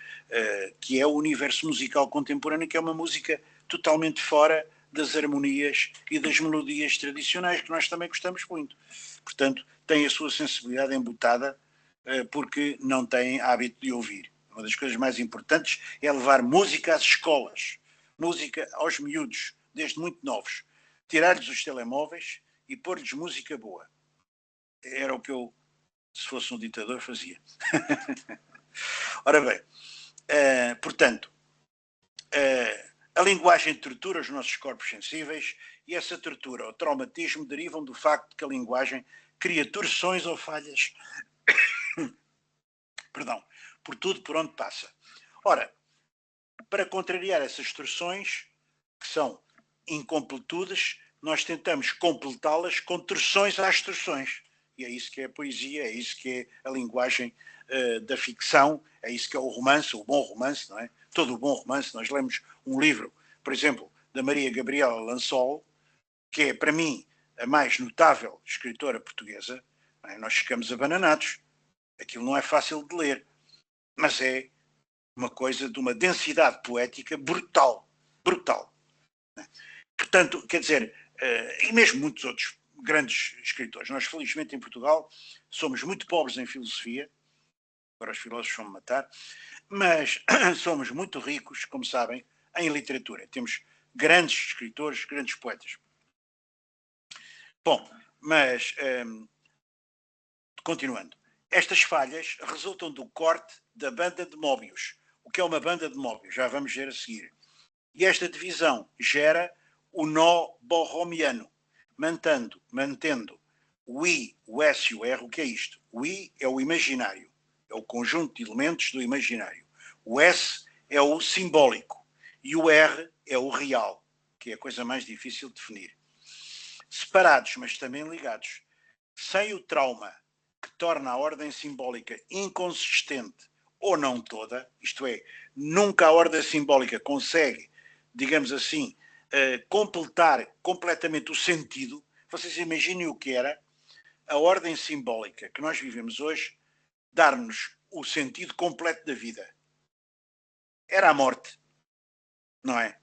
que é o universo musical contemporâneo, que é uma música totalmente fora das harmonias e das melodias tradicionais, que nós também gostamos muito. Portanto, tem a sua sensibilidade embutada porque não têm hábito de ouvir. Uma das coisas mais importantes é levar música às escolas, música aos miúdos, desde muito novos. Tirar-lhes os telemóveis e pôr-lhes música boa. Era o que eu, se fosse um ditador, fazia. Ora bem, portanto, A linguagem tortura os nossos corpos sensíveis e essa tortura ou traumatismo derivam do facto de que a linguagem cria torções ou falhas perdão, por tudo por onde passa. Ora, para contrariar essas torções, que são incompletudes, nós tentamos completá-las com torções às torções. E é isso que é a poesia, é isso que é a linguagem da ficção, é isso que é o romance, o bom romance, não é? Todo o bom romance. Nós lemos um livro, por exemplo, da Maria Gabriela Lansol, que é, para mim, a mais notável escritora portuguesa. Não é? Nós ficamos abananados. Aquilo não é fácil de ler, mas é uma coisa de uma densidade poética brutal, brutal. Portanto, quer dizer, e mesmo muitos outros grandes escritores. Nós, felizmente, em Portugal, somos muito pobres em filosofia, agora os filósofos vão me matar, mas somos muito ricos, como sabem, em literatura. Temos grandes escritores, grandes poetas. Bom, mas, continuando, estas falhas resultam do corte da banda de Móbius. O que é uma banda de Móbius? Já vamos ver a seguir. E esta divisão gera o nó borromiano, mantendo o I, o S e o R. O que é isto? O I é o imaginário, é o conjunto de elementos do imaginário. O S é o simbólico e o R é o real, que é a coisa mais difícil de definir. Separados, mas também ligados. Sem o trauma que torna a ordem simbólica inconsistente ou não toda, isto é, nunca a ordem simbólica consegue, digamos assim, completar completamente o sentido. Vocês imaginem o que era a ordem simbólica que nós vivemos hoje dar-nos o sentido completo da vida. Era a morte, não é?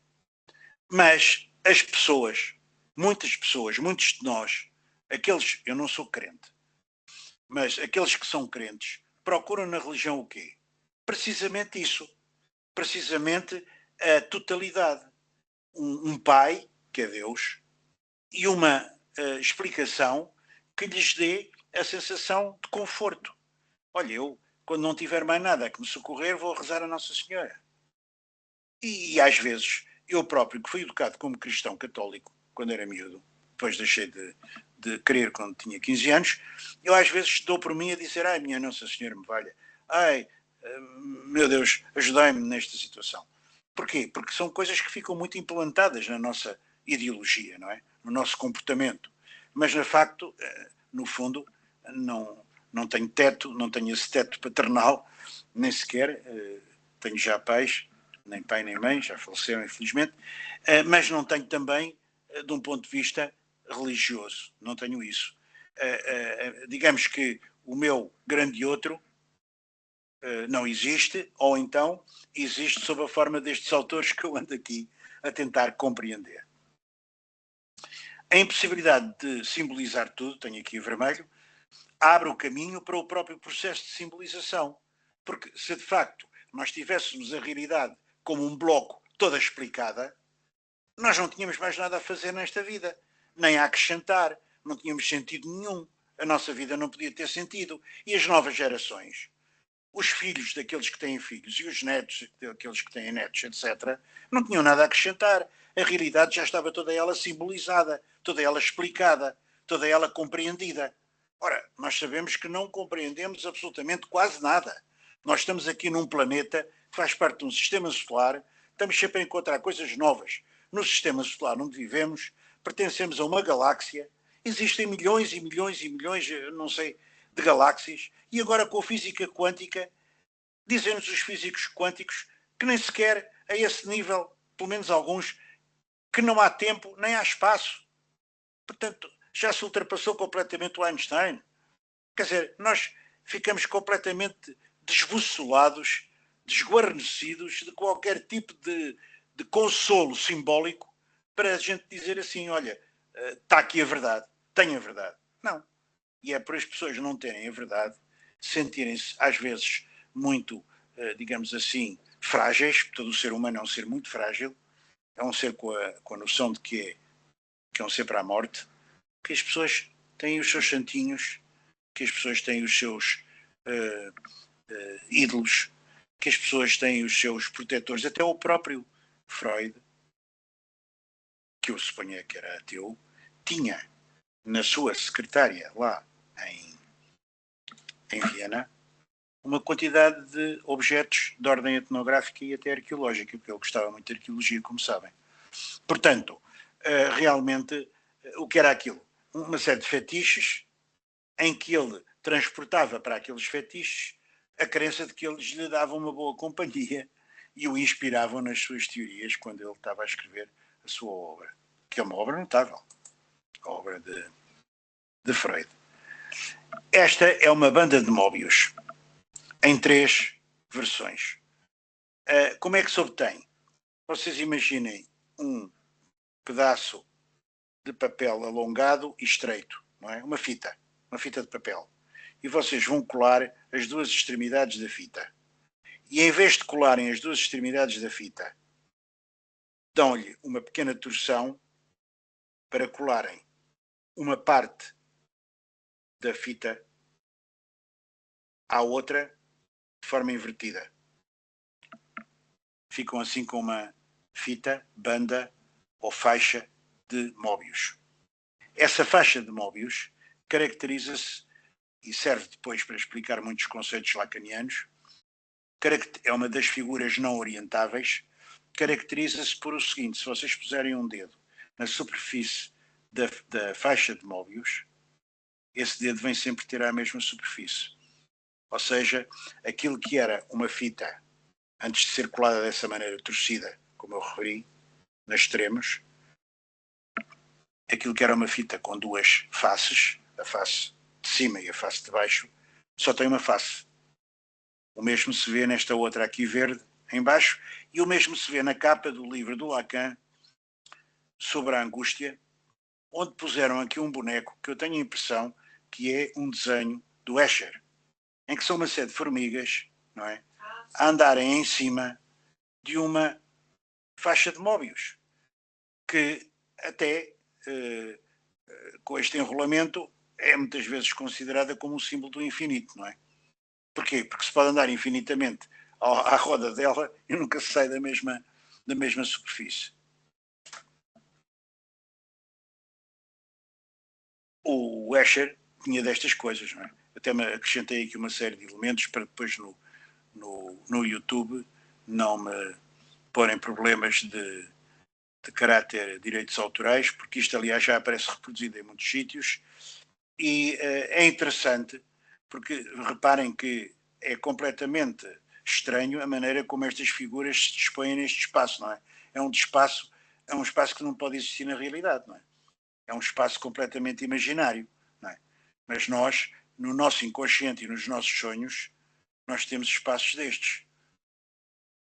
Mas as pessoas, muitas pessoas, muitos de nós, aqueles, eu não sou crente, mas aqueles que são crentes, procuram na religião o quê? Precisamente isso. Precisamente a totalidade. Um pai, que é Deus, e uma explicação que lhes dê a sensação de conforto. Olha, eu, quando não tiver mais nada a que me socorrer, vou rezar a Nossa Senhora. E às vezes, eu próprio, que fui educado como cristão católico, quando era miúdo, depois deixei de crer quando tinha 15 anos, eu às vezes dou por mim a dizer, ai, minha Nossa Senhora me valha, ai, meu Deus, ajudai-me nesta situação. Porquê? Porque são coisas que ficam muito implantadas na nossa ideologia, não é? No nosso comportamento. Mas, de facto, no fundo, não tenho teto, não tenho esse teto paternal, nem sequer tenho já pais, nem pai nem mãe, já faleceram infelizmente, mas não tenho também, de um ponto de vista religioso, não tenho isso. Digamos que o meu grande outro não existe, ou então existe sob a forma destes autores que eu ando aqui a tentar compreender. A impossibilidade de simbolizar tudo, tenho aqui o vermelho, abre o caminho para o próprio processo de simbolização. Porque se de facto nós tivéssemos a realidade como um bloco toda explicada, nós não tínhamos mais nada a fazer nesta vida, nem a acrescentar, não tínhamos sentido nenhum. A nossa vida não podia ter sentido. E as novas gerações, os filhos daqueles que têm filhos e os netos daqueles que têm netos, etc., não tinham nada a acrescentar. A realidade já estava toda ela simbolizada, toda ela explicada, toda ela compreendida. Ora, nós sabemos que não compreendemos absolutamente quase nada. Nós estamos aqui num planeta que faz parte de um sistema solar, estamos sempre a encontrar coisas novas. No sistema solar onde vivemos, pertencemos a uma galáxia, existem milhões e milhões e milhões, não sei, de galáxias, e agora com a física quântica, dizem-nos os físicos quânticos que nem sequer a esse nível, pelo menos alguns, que não há tempo nem há espaço. Portanto, já se ultrapassou completamente o Einstein. Quer dizer, nós ficamos completamente desbussolados, desguarnecidos de qualquer tipo de consolo simbólico para a gente dizer assim, olha, está aqui a verdade, tem a verdade. Não. E é por as pessoas não terem a verdade, sentirem-se às vezes muito, digamos assim, frágeis. Todo o ser humano é um ser muito frágil, é um ser com a noção de que é um ser para a morte, que as pessoas têm os seus santinhos, que as pessoas têm os seus ídolos, que as pessoas têm os seus protetores, até o próprio Freud, que eu suponho que era ateu, tinha na sua secretária lá em Viena uma quantidade de objetos de ordem etnográfica e até arqueológica, porque ele gostava muito de arqueologia, como sabem. Portanto, realmente, o que era aquilo? Uma série de fetiches em que ele transportava para aqueles fetiches a crença de que eles lhe davam uma boa companhia e o inspiravam nas suas teorias quando ele estava a escrever a sua obra, que é uma obra notável, a obra de Freud. Esta é uma banda de Möbius, em 3 versões. Como é que se obtém? Vocês imaginem um pedaço de papel alongado e estreito, não é? Uma fita de papel. E vocês vão colar as 2 extremidades da fita. E em vez de colarem as 2 extremidades da fita, dão-lhe uma pequena torção para colarem uma parte da fita à outra de forma invertida. Ficam assim com uma fita, banda ou faixa de Möbius. Essa faixa de Möbius caracteriza-se, e serve depois para explicar muitos conceitos lacanianos, é uma das figuras não orientáveis, caracteriza-se por o seguinte: se vocês puserem um dedo na superfície da faixa de Möbius, esse dedo vem sempre ter a mesma superfície. Ou seja, aquilo que era uma fita, antes de ser colada dessa maneira torcida, como eu referi, nos extremos, aquilo que era uma fita com 2 faces, a face de cima e a face de baixo, só tem uma face. O mesmo se vê nesta outra aqui verde, em baixo, e o mesmo se vê na capa do livro do Lacan, sobre a angústia, onde puseram aqui um boneco que eu tenho a impressão que é um desenho do Escher, em que são uma série de formigas, não é? A andarem em cima de uma faixa de Möbius, que até com este enrolamento é muitas vezes considerada como um símbolo do infinito, não é? Porquê? Porque se pode andar infinitamente à roda dela e nunca se sai da mesma superfície. O Escher tinha destas coisas, não é? Até me acrescentei aqui uma série de elementos para depois no YouTube não me porem problemas de caráter de direitos autorais, porque isto, aliás, já aparece reproduzido em muitos sítios, e é interessante, porque reparem que é completamente estranho a maneira como estas figuras se dispõem neste espaço, não é? É um espaço que não pode existir na realidade, não é? É um espaço completamente imaginário, não é? Mas nós, no nosso inconsciente e nos nossos sonhos, nós temos espaços destes.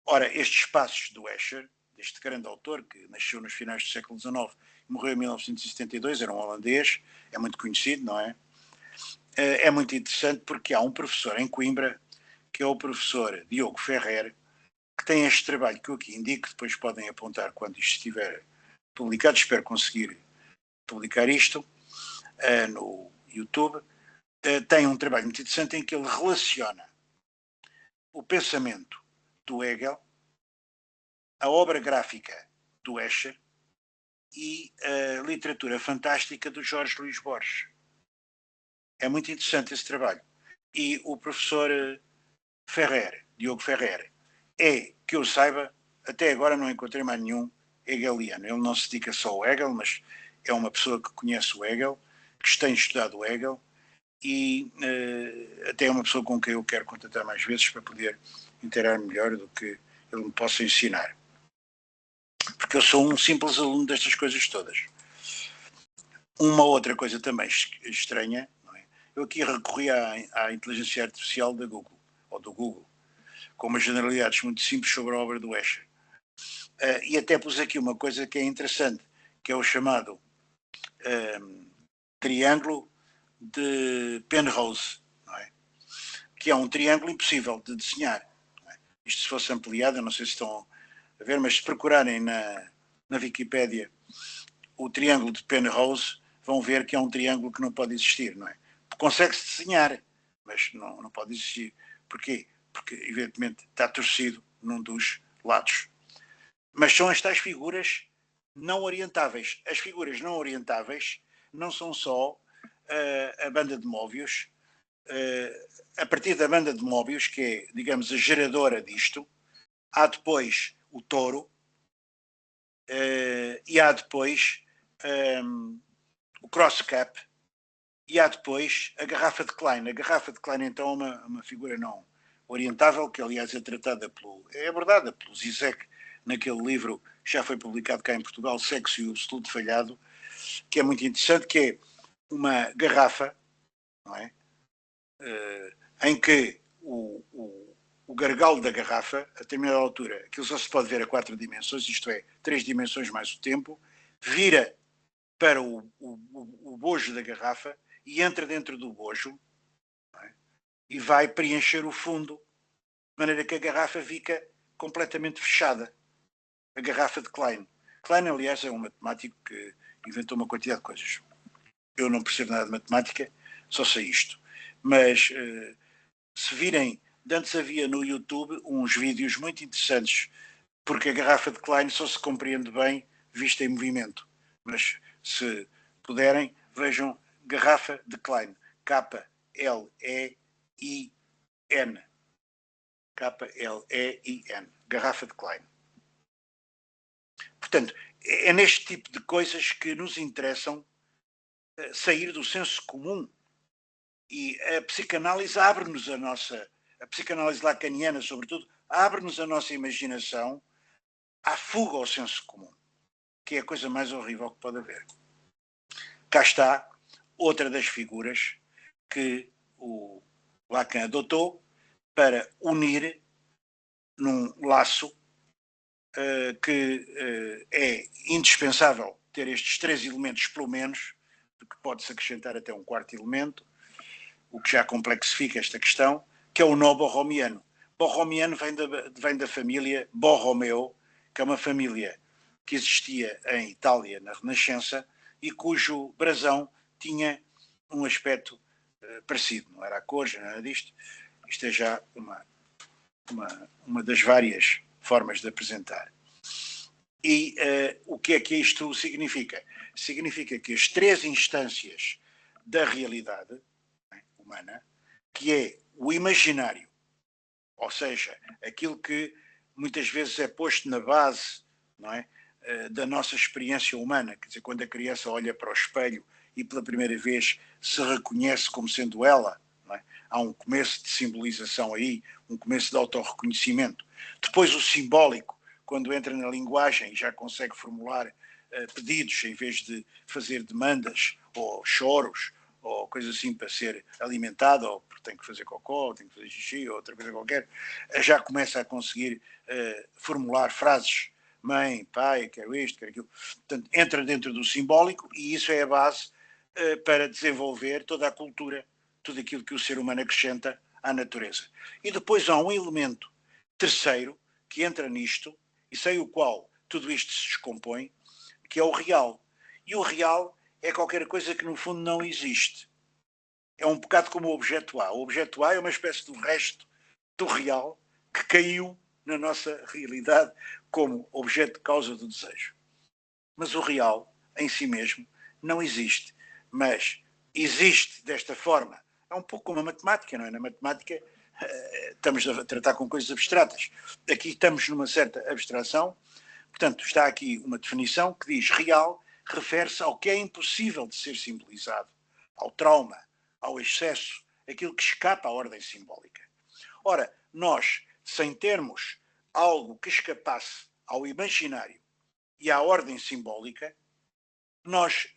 Ora, estes espaços do Escher, deste grande autor que nasceu nos finais do século XIX e morreu em 1972, era um holandês, é muito conhecido, não é? É muito interessante porque há um professor em Coimbra, que é o professor Diogo Ferrer, que tem este trabalho que eu aqui indico, depois podem apontar quando isto estiver publicado, espero conseguir publicar isto no YouTube. Tem um trabalho muito interessante em que ele relaciona o pensamento do Hegel, a obra gráfica do Escher e a literatura fantástica do Jorge Luís Borges. É muito interessante esse trabalho. E o professor Ferrer, Diogo Ferrer, que eu saiba, até agora não encontrei mais nenhum hegeliano. Ele não se dedica só ao Hegel, mas é uma pessoa que conhece o Hegel, que tem estudado o Hegel, e até é uma pessoa com quem eu quero contatar mais vezes para poder inteirar melhor do que ele me possa ensinar. Porque eu sou um simples aluno destas coisas todas. Uma outra coisa também estranha, não é? Eu aqui recorri à inteligência artificial da Google, ou do Google, com umas generalidades muito simples sobre a obra do Escher. E até pus aqui uma coisa que é interessante, que é o chamado triângulo de Penrose, não é? Que é um triângulo impossível de desenhar. Não é? Isto, se fosse ampliado, eu não sei se estão a ver, mas se procurarem na Wikipédia o triângulo de Penrose, vão ver que é um triângulo que não pode existir, não é? Consegue-se desenhar, mas não pode existir. Porquê? Porque, evidentemente, está torcido num dos lados. Mas são as tais figuras não orientáveis. As figuras não orientáveis não são só a banda de Möbius. A partir da banda de Möbius, que é, digamos, a geradora disto, há depois o touro e há depois o cross-cap e há depois a garrafa de Klein. A garrafa de Klein, então, é uma figura não orientável, que aliás é tratada é abordada pelo Zizek naquele livro que já foi publicado cá em Portugal, Sexo e o Absoluto Falhado, que é muito interessante, que é uma garrafa, não é? Em que o gargalo da garrafa, a determinada altura, aquilo só se pode ver a 4 dimensões, isto é, 3 dimensões mais o tempo, vira para o bojo da garrafa e entra dentro do bojo, não é? E vai preencher o fundo, de maneira que a garrafa fica completamente fechada. A garrafa de Klein. Klein, aliás, é um matemático que inventou uma quantidade de coisas. Eu não percebo nada de matemática, só sei isto. Mas se virem, de antes havia no YouTube uns vídeos muito interessantes, porque a garrafa de Klein só se compreende bem vista em movimento. Mas se puderem, vejam garrafa de Klein. K-L-E-I-N. K-L-E-I-N. Garrafa de Klein. Portanto, é neste tipo de coisas que nos interessam sair do senso comum. E a psicanálise abre-nos a psicanálise lacaniana, sobretudo, abre-nos a nossa imaginação à fuga ao senso comum, que é a coisa mais horrível que pode haver. Cá está outra das figuras que o Lacan adotou para unir num laço que é indispensável ter estes 3 elementos, pelo menos, porque pode-se acrescentar até um 4º elemento, o que já complexifica esta questão, que é o nó borromiano. Borromiano vem da família Borromeo, que é uma família que existia em Itália na Renascença e cujo brasão tinha um aspecto parecido. Não era a cor, não era disto. Isto é já uma das várias formas de apresentar. E o que é que isto significa? Significa que as 3 instâncias da realidade humana, que é o imaginário, ou seja, aquilo que muitas vezes é posto na base, não é, da nossa experiência humana, quer dizer, quando a criança olha para o espelho e pela primeira vez se reconhece como sendo ela, não é? Há um começo de simbolização aí, um começo de autorreconhecimento. Depois o simbólico, quando entra na linguagem e já consegue formular pedidos em vez de fazer demandas ou choros ou coisa assim para ser alimentado, ou porque tem que fazer cocó, ou tem que fazer xixi, ou outra coisa qualquer, já começa a conseguir formular frases, mãe, pai, quero isto, quero aquilo. Portanto, entra dentro do simbólico e isso é a base para desenvolver toda a cultura, tudo aquilo que o ser humano acrescenta à natureza. E depois há um elemento terceiro que entra nisto, e sem o qual tudo isto se descompõe, que é o real. E o real é qualquer coisa que no fundo não existe. É um bocado como o objeto A. O objeto A é uma espécie do resto do real que caiu na nossa realidade como objeto de causa do desejo. Mas o real, em si mesmo, não existe. Mas existe desta forma. É um pouco como a matemática, não é? Na matemática estamos a tratar com coisas abstratas. Aqui estamos numa certa abstração. Portanto, está aqui uma definição que diz real refere-se ao que é impossível de ser simbolizado, ao trauma, ao excesso, aquilo que escapa à ordem simbólica. Ora, nós, sem termos algo que escapasse ao imaginário e à ordem simbólica, nós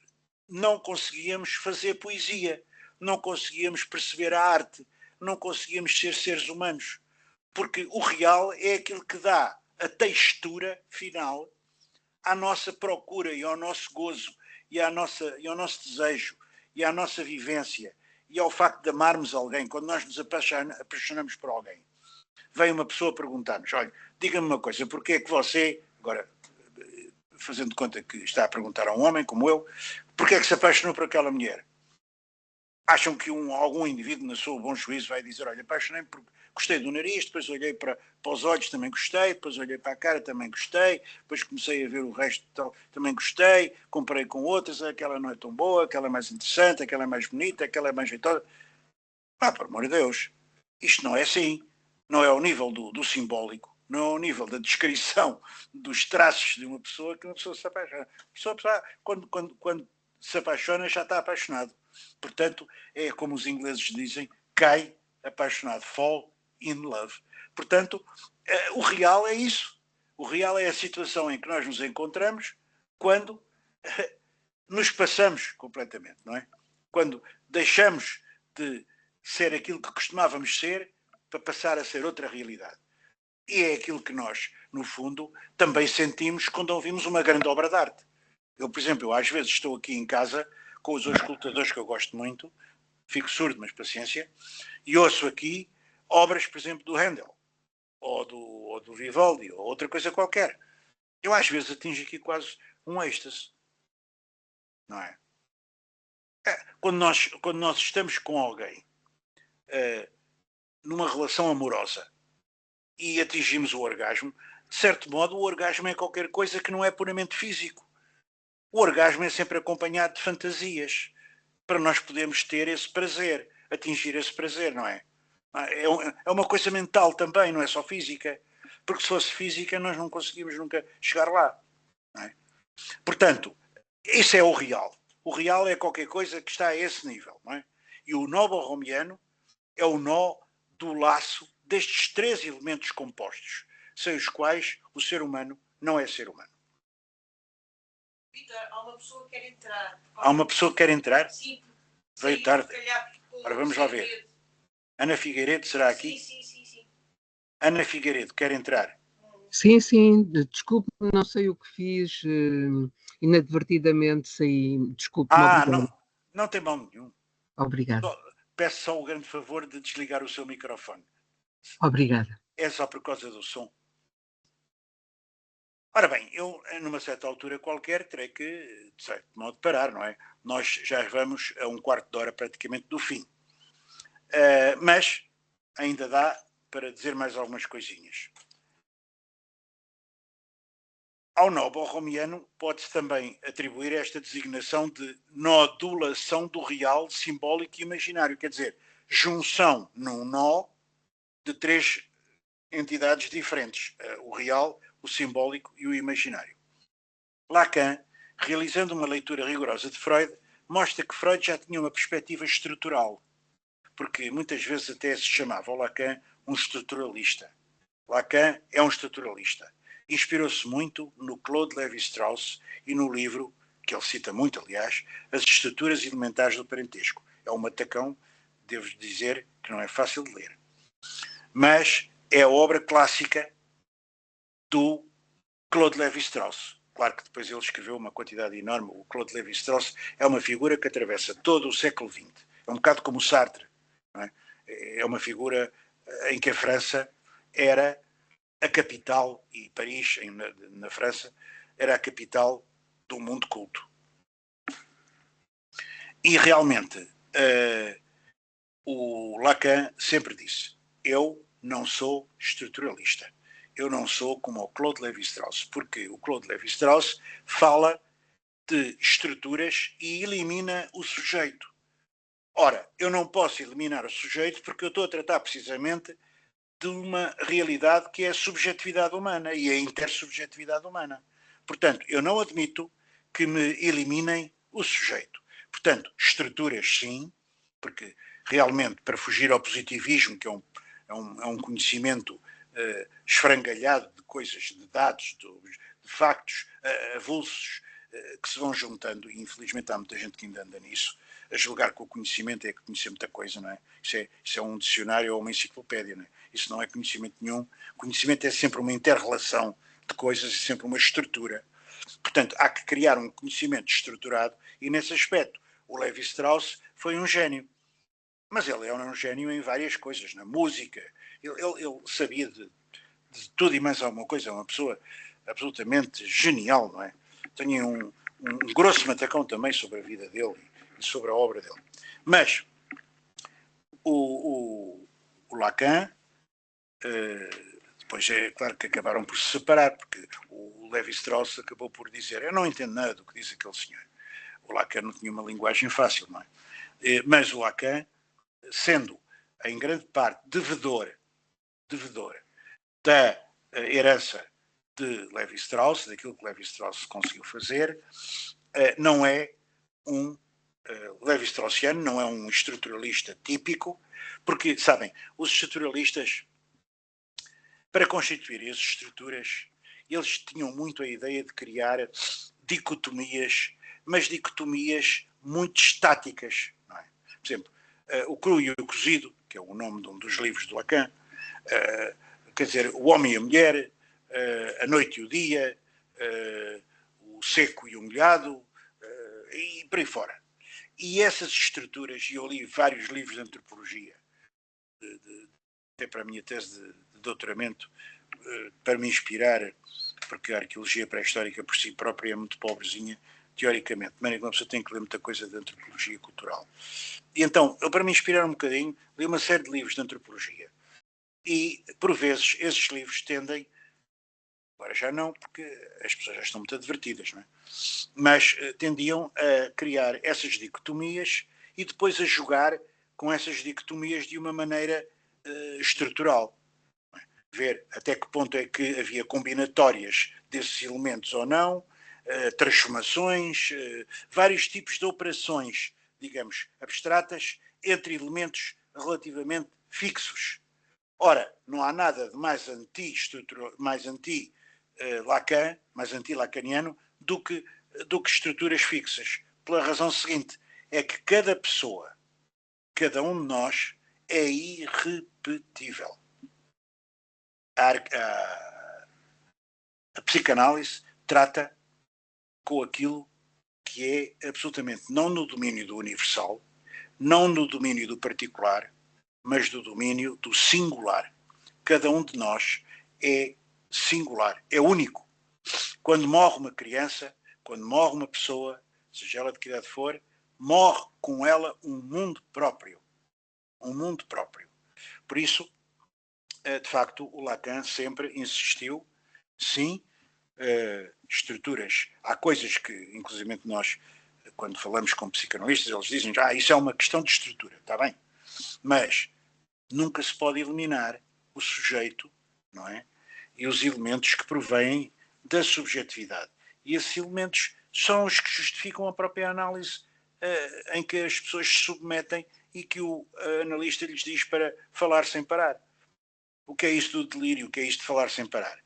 não conseguíamos fazer poesia, não conseguíamos perceber a arte, não conseguíamos ser seres humanos, porque o real é aquilo que dá a textura final à nossa procura e ao nosso gozo e ao nosso desejo e à nossa vivência e ao facto de amarmos alguém. Quando nós nos apaixonamos por alguém, vem uma pessoa perguntar-nos, olha, diga-me uma coisa, porque é que você, agora fazendo de conta que está a perguntar a um homem como eu, porque é que se apaixonou por aquela mulher? Acham que algum indivíduo na sua bom juízo vai dizer, olha, apaixonei-me Gostei do nariz, depois olhei para os olhos, também gostei, depois olhei para a cara, também gostei, depois comecei a ver o resto, também gostei, comparei com outras, aquela não é tão boa, aquela é mais interessante, aquela é mais bonita, aquela é mais jeitosa. Por amor de Deus, isto não é assim. Não é ao nível do simbólico, não é ao nível da descrição dos traços de uma pessoa que uma pessoa se apaixona. A pessoa, quando se apaixona, já está apaixonado. Portanto, é como os ingleses dizem, cai apaixonado, fall in love. Portanto, o real é isso. O real é a situação em que nós nos encontramos quando nos passamos completamente, não é? Quando deixamos de ser aquilo que costumávamos ser para passar a ser outra realidade. E é aquilo que nós, no fundo, também sentimos quando ouvimos uma grande obra de arte. Eu, por exemplo, às vezes estou aqui em casa com os auscultadores que eu gosto muito, fico surdo, mas paciência, e ouço aqui obras, por exemplo, do Handel, ou do Vivaldi, ou outra coisa qualquer. Eu às vezes atingo aqui quase um êxtase, não é? Quando nós estamos com alguém numa relação amorosa e atingimos o orgasmo, de certo modo o orgasmo é qualquer coisa que não é puramente físico. O orgasmo é sempre acompanhado de fantasias, para nós podermos ter esse prazer, atingir esse prazer, não é? É uma coisa mental também, não é só física. Porque se fosse física nós não conseguimos nunca chegar lá. Não é? Portanto, isso é o real. O real é qualquer coisa que está a esse nível, não é? E o nó borromiano é o nó do laço destes três elementos compostos, sem os quais o ser humano não é ser humano. Vitor, há uma pessoa que quer entrar. Há uma pessoa que quer entrar? Sim. Veio tarde. Ora, vamos lá ver. Ana Figueiredo, será aqui? Sim. Ana Figueiredo, quer entrar? Sim, desculpe, não sei o que fiz, inadvertidamente saí, desculpe-me. Não tem mal nenhum. Obrigada. Peço só o grande favor de desligar o seu microfone. Obrigada. É só por causa do som. Ora bem, eu, numa certa altura qualquer, terei que, de certo modo, parar, não é? Nós já vamos a um quarto de hora praticamente do fim. Mas ainda dá para dizer mais algumas coisinhas. Ao nó borromiano pode-se também atribuir esta designação de nodulação do real, simbólico e imaginário, quer dizer, junção num nó de três entidades diferentes, o real, o simbólico e o imaginário. Lacan, realizando uma leitura rigorosa de Freud, mostra que Freud já tinha uma perspectiva estrutural, porque muitas vezes até se chamava o Lacan um estruturalista. Lacan é um estruturalista. Inspirou-se muito no Claude Lévi-Strauss e no livro, que ele cita muito, aliás, As Estruturas Elementares do Parentesco. É um matacão, devo dizer, que não é fácil de ler. Mas é a obra clássica do Claude Lévi-Strauss. Claro que depois ele escreveu uma quantidade enorme. O Claude Lévi-Strauss é uma figura que atravessa todo o século XX. É um bocado como o Sartre. Não é? É uma figura em que a França era a capital, e Paris, na França, era a capital do mundo culto. E realmente, o Lacan sempre disse, eu não sou estruturalista. Eu não sou como o Claude Lévi-Strauss, porque o Claude Lévi-Strauss fala de estruturas e elimina o sujeito. Ora, eu não posso eliminar o sujeito porque eu estou a tratar precisamente de uma realidade que é a subjetividade humana e a intersubjetividade humana. Portanto, eu não admito que me eliminem o sujeito. Portanto, estruturas sim, porque realmente para fugir ao positivismo, que é um conhecimento esfrangalhado de coisas, de dados, de factos avulsos que se vão juntando, e infelizmente há muita gente que ainda anda nisso, a julgar que o conhecimento é conhecer muita coisa, não é? Isso é um dicionário ou uma enciclopédia, não é? Isso não é conhecimento nenhum. Conhecimento é sempre uma inter-relação de coisas e sempre uma estrutura. Portanto, há que criar um conhecimento estruturado e nesse aspecto o Lévi-Strauss foi um gênio. Mas ele é um gênio em várias coisas, na música. Ele sabia de tudo e mais alguma coisa. É uma pessoa absolutamente genial, não é? Tenho um grosso matacão também sobre a vida dele e sobre a obra dele. Mas o Lacan Depois é claro que acabaram por se separar, porque o Lévi-Strauss acabou por dizer: eu não entendo nada do que diz aquele senhor. O Lacan não tinha uma linguagem fácil, não é? Mas o Lacan, sendo em grande parte devedor da herança de Lévi-Strauss, daquilo que Lévi-Strauss conseguiu fazer, não é um Lévi-Straussiano, não é um estruturalista típico, porque, sabem, os estruturalistas, para constituir essas estruturas, eles tinham muito a ideia de criar dicotomias, mas dicotomias muito estáticas, não é? Por exemplo, o cru e o cozido, que é o nome de um dos livros de Lacan, quer dizer, o homem e a mulher, a noite e o dia, o seco e o molhado, e por aí fora. E essas estruturas, e eu li vários livros de antropologia, até para a minha tese de doutoramento, para me inspirar, porque a arqueologia pré-histórica por si própria é muito pobrezinha, teoricamente, de maneira que uma pessoa tem que ler muita coisa de antropologia cultural. E então, eu para me inspirar um bocadinho, li uma série de livros de antropologia. E, por vezes, esses livros tendem, agora já não, porque as pessoas já estão muito advertidas, não é? Mas tendiam a criar essas dicotomias e depois a jogar com essas dicotomias de uma maneira estrutural. Ver até que ponto é que havia combinatórias desses elementos ou não, transformações, vários tipos de operações, digamos, abstratas, entre elementos relativamente fixos. Ora, não há nada de mais anti-Lacan, mais anti-lacaniano, do que estruturas fixas. Pela razão seguinte, é que cada pessoa, cada um de nós, é irrepetível. A psicanálise trata com aquilo que é absolutamente não no domínio do universal, não no domínio do particular, mas do domínio do singular. Cada um de nós é singular, é único. Quando morre uma criança, quando morre uma pessoa, seja ela de que idade for, morre com ela um mundo próprio. Um mundo próprio. Por isso, de facto, o Lacan sempre insistiu, sim, estruturas. Há coisas que, inclusive nós, quando falamos com psicanalistas, eles dizem, isso é uma questão de estrutura, está bem? Mas nunca se pode eliminar o sujeito, não é? E os elementos que provêm da subjetividade. E esses elementos são os que justificam a própria análise em que as pessoas se submetem e que o analista lhes diz para falar sem parar. O que é isso do delírio? O que é isto de falar sem parar?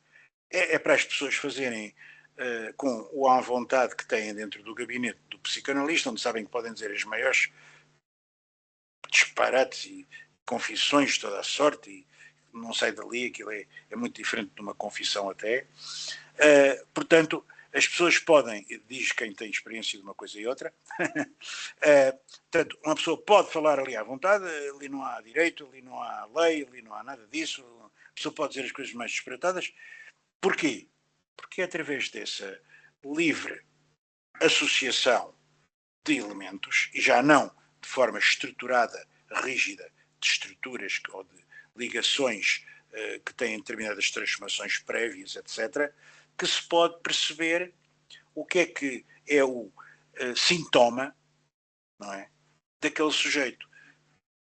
É para as pessoas fazerem com o à vontade que têm dentro do gabinete do psicanalista, onde sabem que podem dizer as maiores disparates e confissões de toda a sorte, e não sai dali, aquilo é muito diferente de uma confissão até. Portanto, as pessoas podem, diz quem tem experiência de uma coisa e outra, portanto, uma pessoa pode falar ali à vontade, ali não há direito, ali não há lei, ali não há nada disso, a pessoa pode dizer as coisas mais disparatadas. Porquê? Porque é através dessa livre associação de elementos, e já não de forma estruturada, rígida, de estruturas ou de ligações que têm determinadas transformações prévias, etc., que se pode perceber o que é o sintoma, não é, daquele sujeito.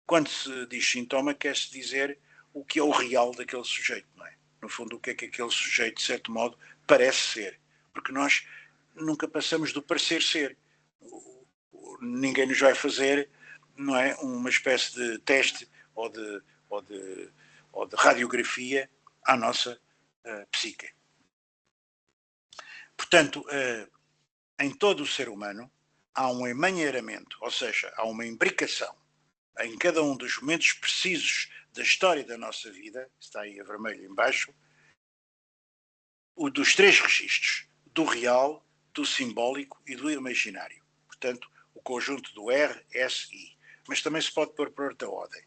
Quando se diz sintoma, quer-se dizer o que é o real daquele sujeito, não é? No fundo, o que é que aquele sujeito, de certo modo, parece ser. Porque nós nunca passamos do parecer ser. Ninguém nos vai fazer, não é, uma espécie de teste ou de radiografia à nossa psique. Portanto, em todo o ser humano há um emaranhamento, ou seja, há uma imbricação em cada um dos momentos precisos da história da nossa vida, está aí a vermelho em baixo, dos três registros, do real, do simbólico e do imaginário. Portanto, o conjunto do R, S, I. Mas também se pode pôr por outra ordem.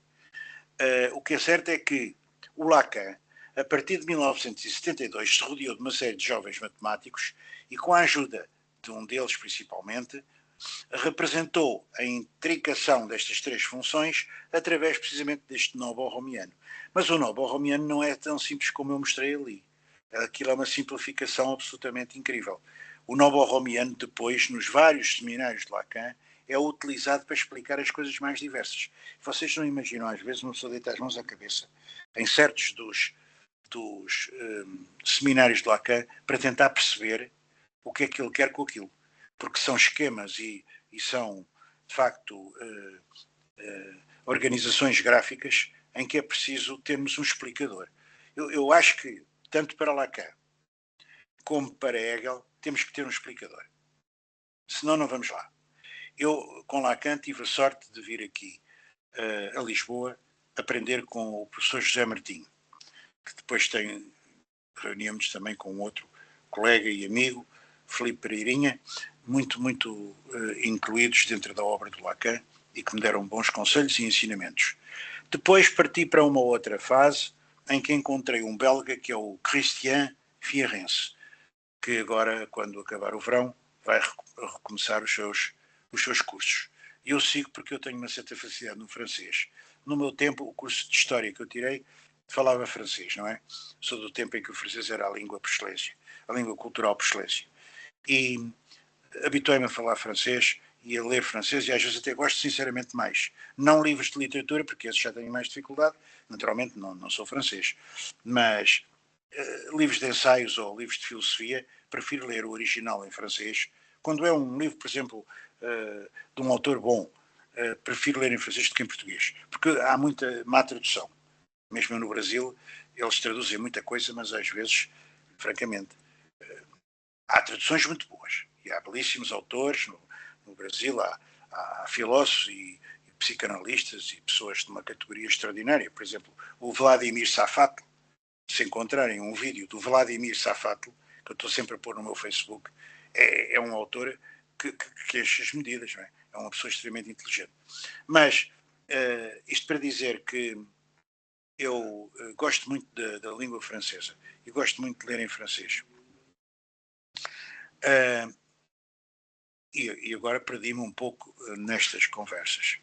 O que é certo é que o Lacan, a partir de 1972, se rodeou de uma série de jovens matemáticos e, com a ajuda de um deles principalmente, representou a intricação destas três funções através precisamente deste nobo romiano. Mas o nobo romiano não é tão simples como eu mostrei ali. Aquilo é uma simplificação absolutamente incrível. O nobo romiano depois, nos vários seminários de Lacan, é utilizado para explicar as coisas mais diversas. Vocês não imaginam, às vezes, uma pessoa deita as mãos à cabeça em certos dos seminários de Lacan para tentar perceber o que é que ele quer com aquilo. Porque são esquemas e são, de facto, organizações gráficas em que é preciso termos um explicador. Eu acho que, tanto para Lacan como para Hegel, temos que ter um explicador. Senão não vamos lá. Eu, com Lacan, tive a sorte de vir aqui a Lisboa aprender com o professor José Martinho, que depois reuníamos também com outro colega e amigo, Filipe Pereirinha, muito incluídos dentro da obra do Lacan e que me deram bons conselhos e ensinamentos. Depois parti para uma outra fase em que encontrei um belga que é o Christian Fierrense, que agora, quando acabar o verão, vai recomeçar os seus cursos. E eu sigo porque eu tenho uma certa facilidade no francês. No meu tempo, o curso de História que eu tirei falava francês, não é? Sou do tempo em que o francês era a língua por excelência, a língua cultural por excelência. E habituei-me a falar francês e a ler francês, e às vezes até gosto sinceramente mais. Não livros de literatura, porque esses já tenho mais dificuldade, naturalmente não sou francês, mas livros de ensaios ou livros de filosofia, prefiro ler o original em francês. Quando é um livro, por exemplo, de um autor bom, prefiro ler em francês do que em português, porque há muita má tradução. Mesmo no Brasil, eles traduzem muita coisa, mas às vezes, francamente, há traduções muito boas. E há belíssimos autores no Brasil, há filósofos e psicanalistas e pessoas de uma categoria extraordinária. Por exemplo, o Vladimir Safatl, se encontrarem um vídeo do Vladimir Safatl, que eu estou sempre a pôr no meu Facebook, é um autor que enche as medidas, não é? É uma pessoa extremamente inteligente. Mas, isto para dizer que eu gosto muito da língua francesa e gosto muito de ler em francês. E agora perdi-me um pouco nestas conversas.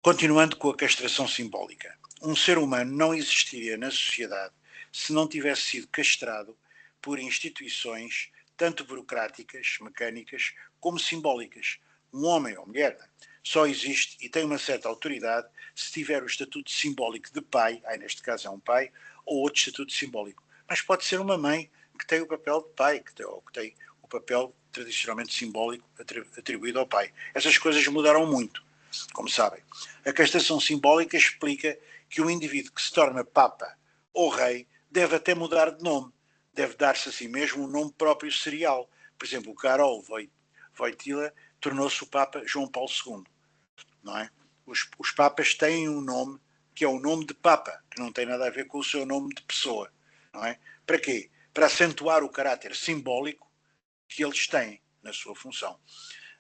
Continuando com a castração simbólica. Um ser humano não existiria na sociedade se não tivesse sido castrado por instituições tanto burocráticas, mecânicas, como simbólicas. Um homem ou mulher só existe e tem uma certa autoridade se tiver o estatuto simbólico de pai, neste caso é um pai, ou outro estatuto simbólico. Mas pode ser uma mãe que tem o papel de pai, que tem o papel tradicionalmente simbólico atribuído ao pai. Essas coisas mudaram muito, como sabem. A castração simbólica explica que o indivíduo que se torna papa ou rei deve até mudar de nome, deve dar-se a si mesmo um nome próprio serial. Por exemplo, o Karol Wojtyła tornou-se o Papa João Paulo II, não é? Os papas têm um nome que é o nome de Papa, que não tem nada a ver com o seu nome de pessoa, não é? Para quê? Para acentuar o caráter simbólico que eles têm na sua função.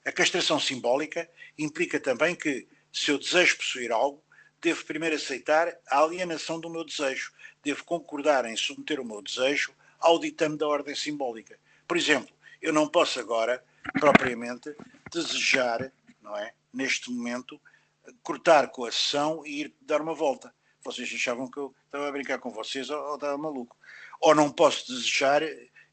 A castração simbólica implica também que, se eu desejo possuir algo, devo primeiro aceitar a alienação do meu desejo, devo concordar em submeter o meu desejo ao ditame da ordem simbólica. Por exemplo, eu não posso agora, propriamente, desejar, não é, neste momento, cortar com a sessão e ir dar uma volta. Vocês achavam que eu estava a brincar com vocês ou estava maluco. Ou não posso desejar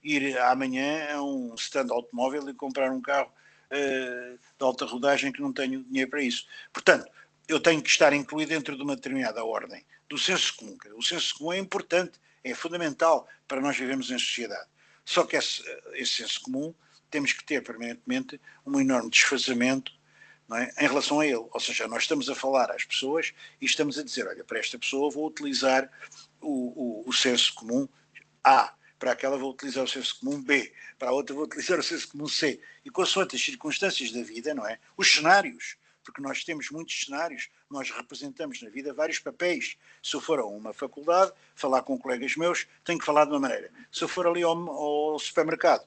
ir amanhã a um stand automóvel e comprar um carro de alta rodagem que não tenho dinheiro para isso. Portanto, eu tenho que estar incluído dentro de uma determinada ordem do senso comum. O senso comum é importante, é fundamental para nós vivermos em sociedade. Só que esse senso comum temos que ter permanentemente um enorme desfazamento, não é, em relação a ele. Ou seja, nós estamos a falar às pessoas e estamos a dizer, olha, para esta pessoa vou utilizar o senso comum A, para aquela vou utilizar o senso comum B, para a outra vou utilizar o senso comum C. E consoante as circunstâncias da vida, não é? Os cenários, porque nós temos muitos cenários, nós representamos na vida vários papéis. Se eu for a uma faculdade, falar com colegas meus, tenho que falar de uma maneira. Se eu for ali ao supermercado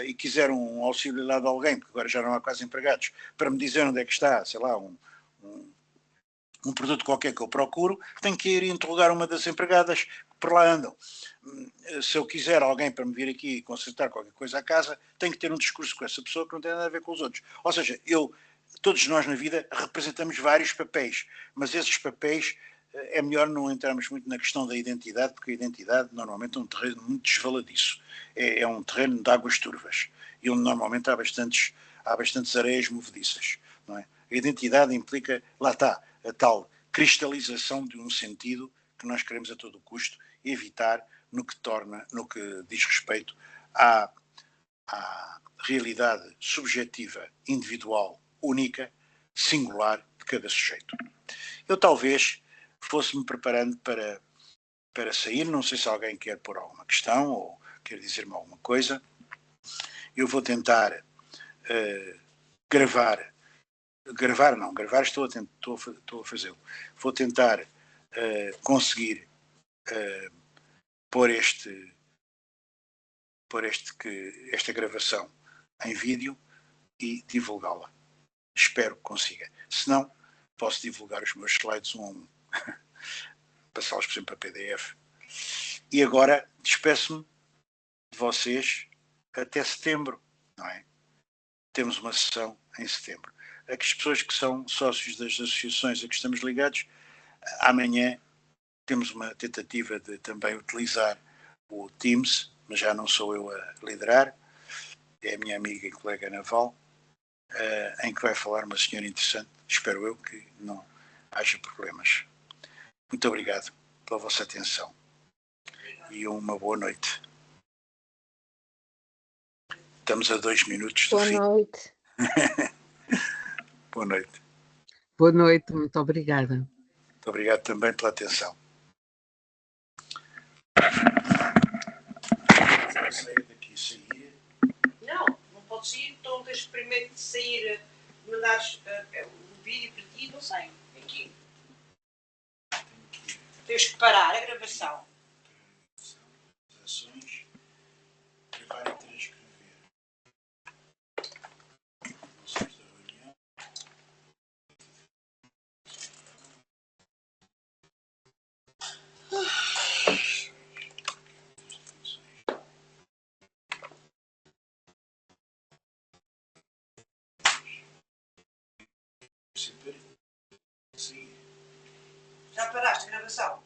e quiser um auxílio lá de alguém, porque agora já não há quase empregados, para me dizer onde é que está, sei lá, um produto qualquer que eu procuro, tenho que ir interrogar uma das empregadas que por lá andam. Se eu quiser alguém para me vir aqui consertar qualquer coisa à casa, tenho que ter um discurso com essa pessoa que não tem nada a ver com os outros. Ou seja, todos nós na vida representamos vários papéis, mas esses papéis é melhor não entrarmos muito na questão da identidade, porque a identidade normalmente é um terreno muito desvaladiço. É um terreno de águas turvas e onde normalmente há bastantes areias movediças. Não é? A identidade implica, lá está, a tal cristalização de um sentido que nós queremos a todo custo evitar no que diz respeito à realidade subjetiva, individual, única, singular de cada sujeito. Eu talvez fosse-me preparando para sair, não sei se alguém quer pôr alguma questão ou quer dizer-me alguma coisa. Eu vou tentar gravar estou a fazê-lo. Vou tentar conseguir pôr esta gravação em vídeo e divulgá-la. Espero que consiga. Se não, posso divulgar os meus slides um a um. Passá-los, por exemplo, a PDF. E agora despeço-me de vocês até setembro, não é? Temos uma sessão em setembro. As pessoas que são sócios das associações a que estamos ligados, amanhã temos uma tentativa de também utilizar o Teams, mas já não sou eu a liderar, é a minha amiga e colega Naval, em que vai falar uma senhora interessante. Espero eu que não haja problemas. Muito obrigado pela vossa atenção e uma boa noite. Estamos a 2 minutos do fim. Boa noite. Boa noite. Boa noite, muito obrigada. Muito obrigado também pela atenção. Sair daqui, sair. Não pode sair, então tens primeiro de sair, mandares o vídeo para ti, não sei. Aqui. Tens que parar a gravação. Ações. Gravar e transcrever. Ações da reunião. Já paraste a gravação?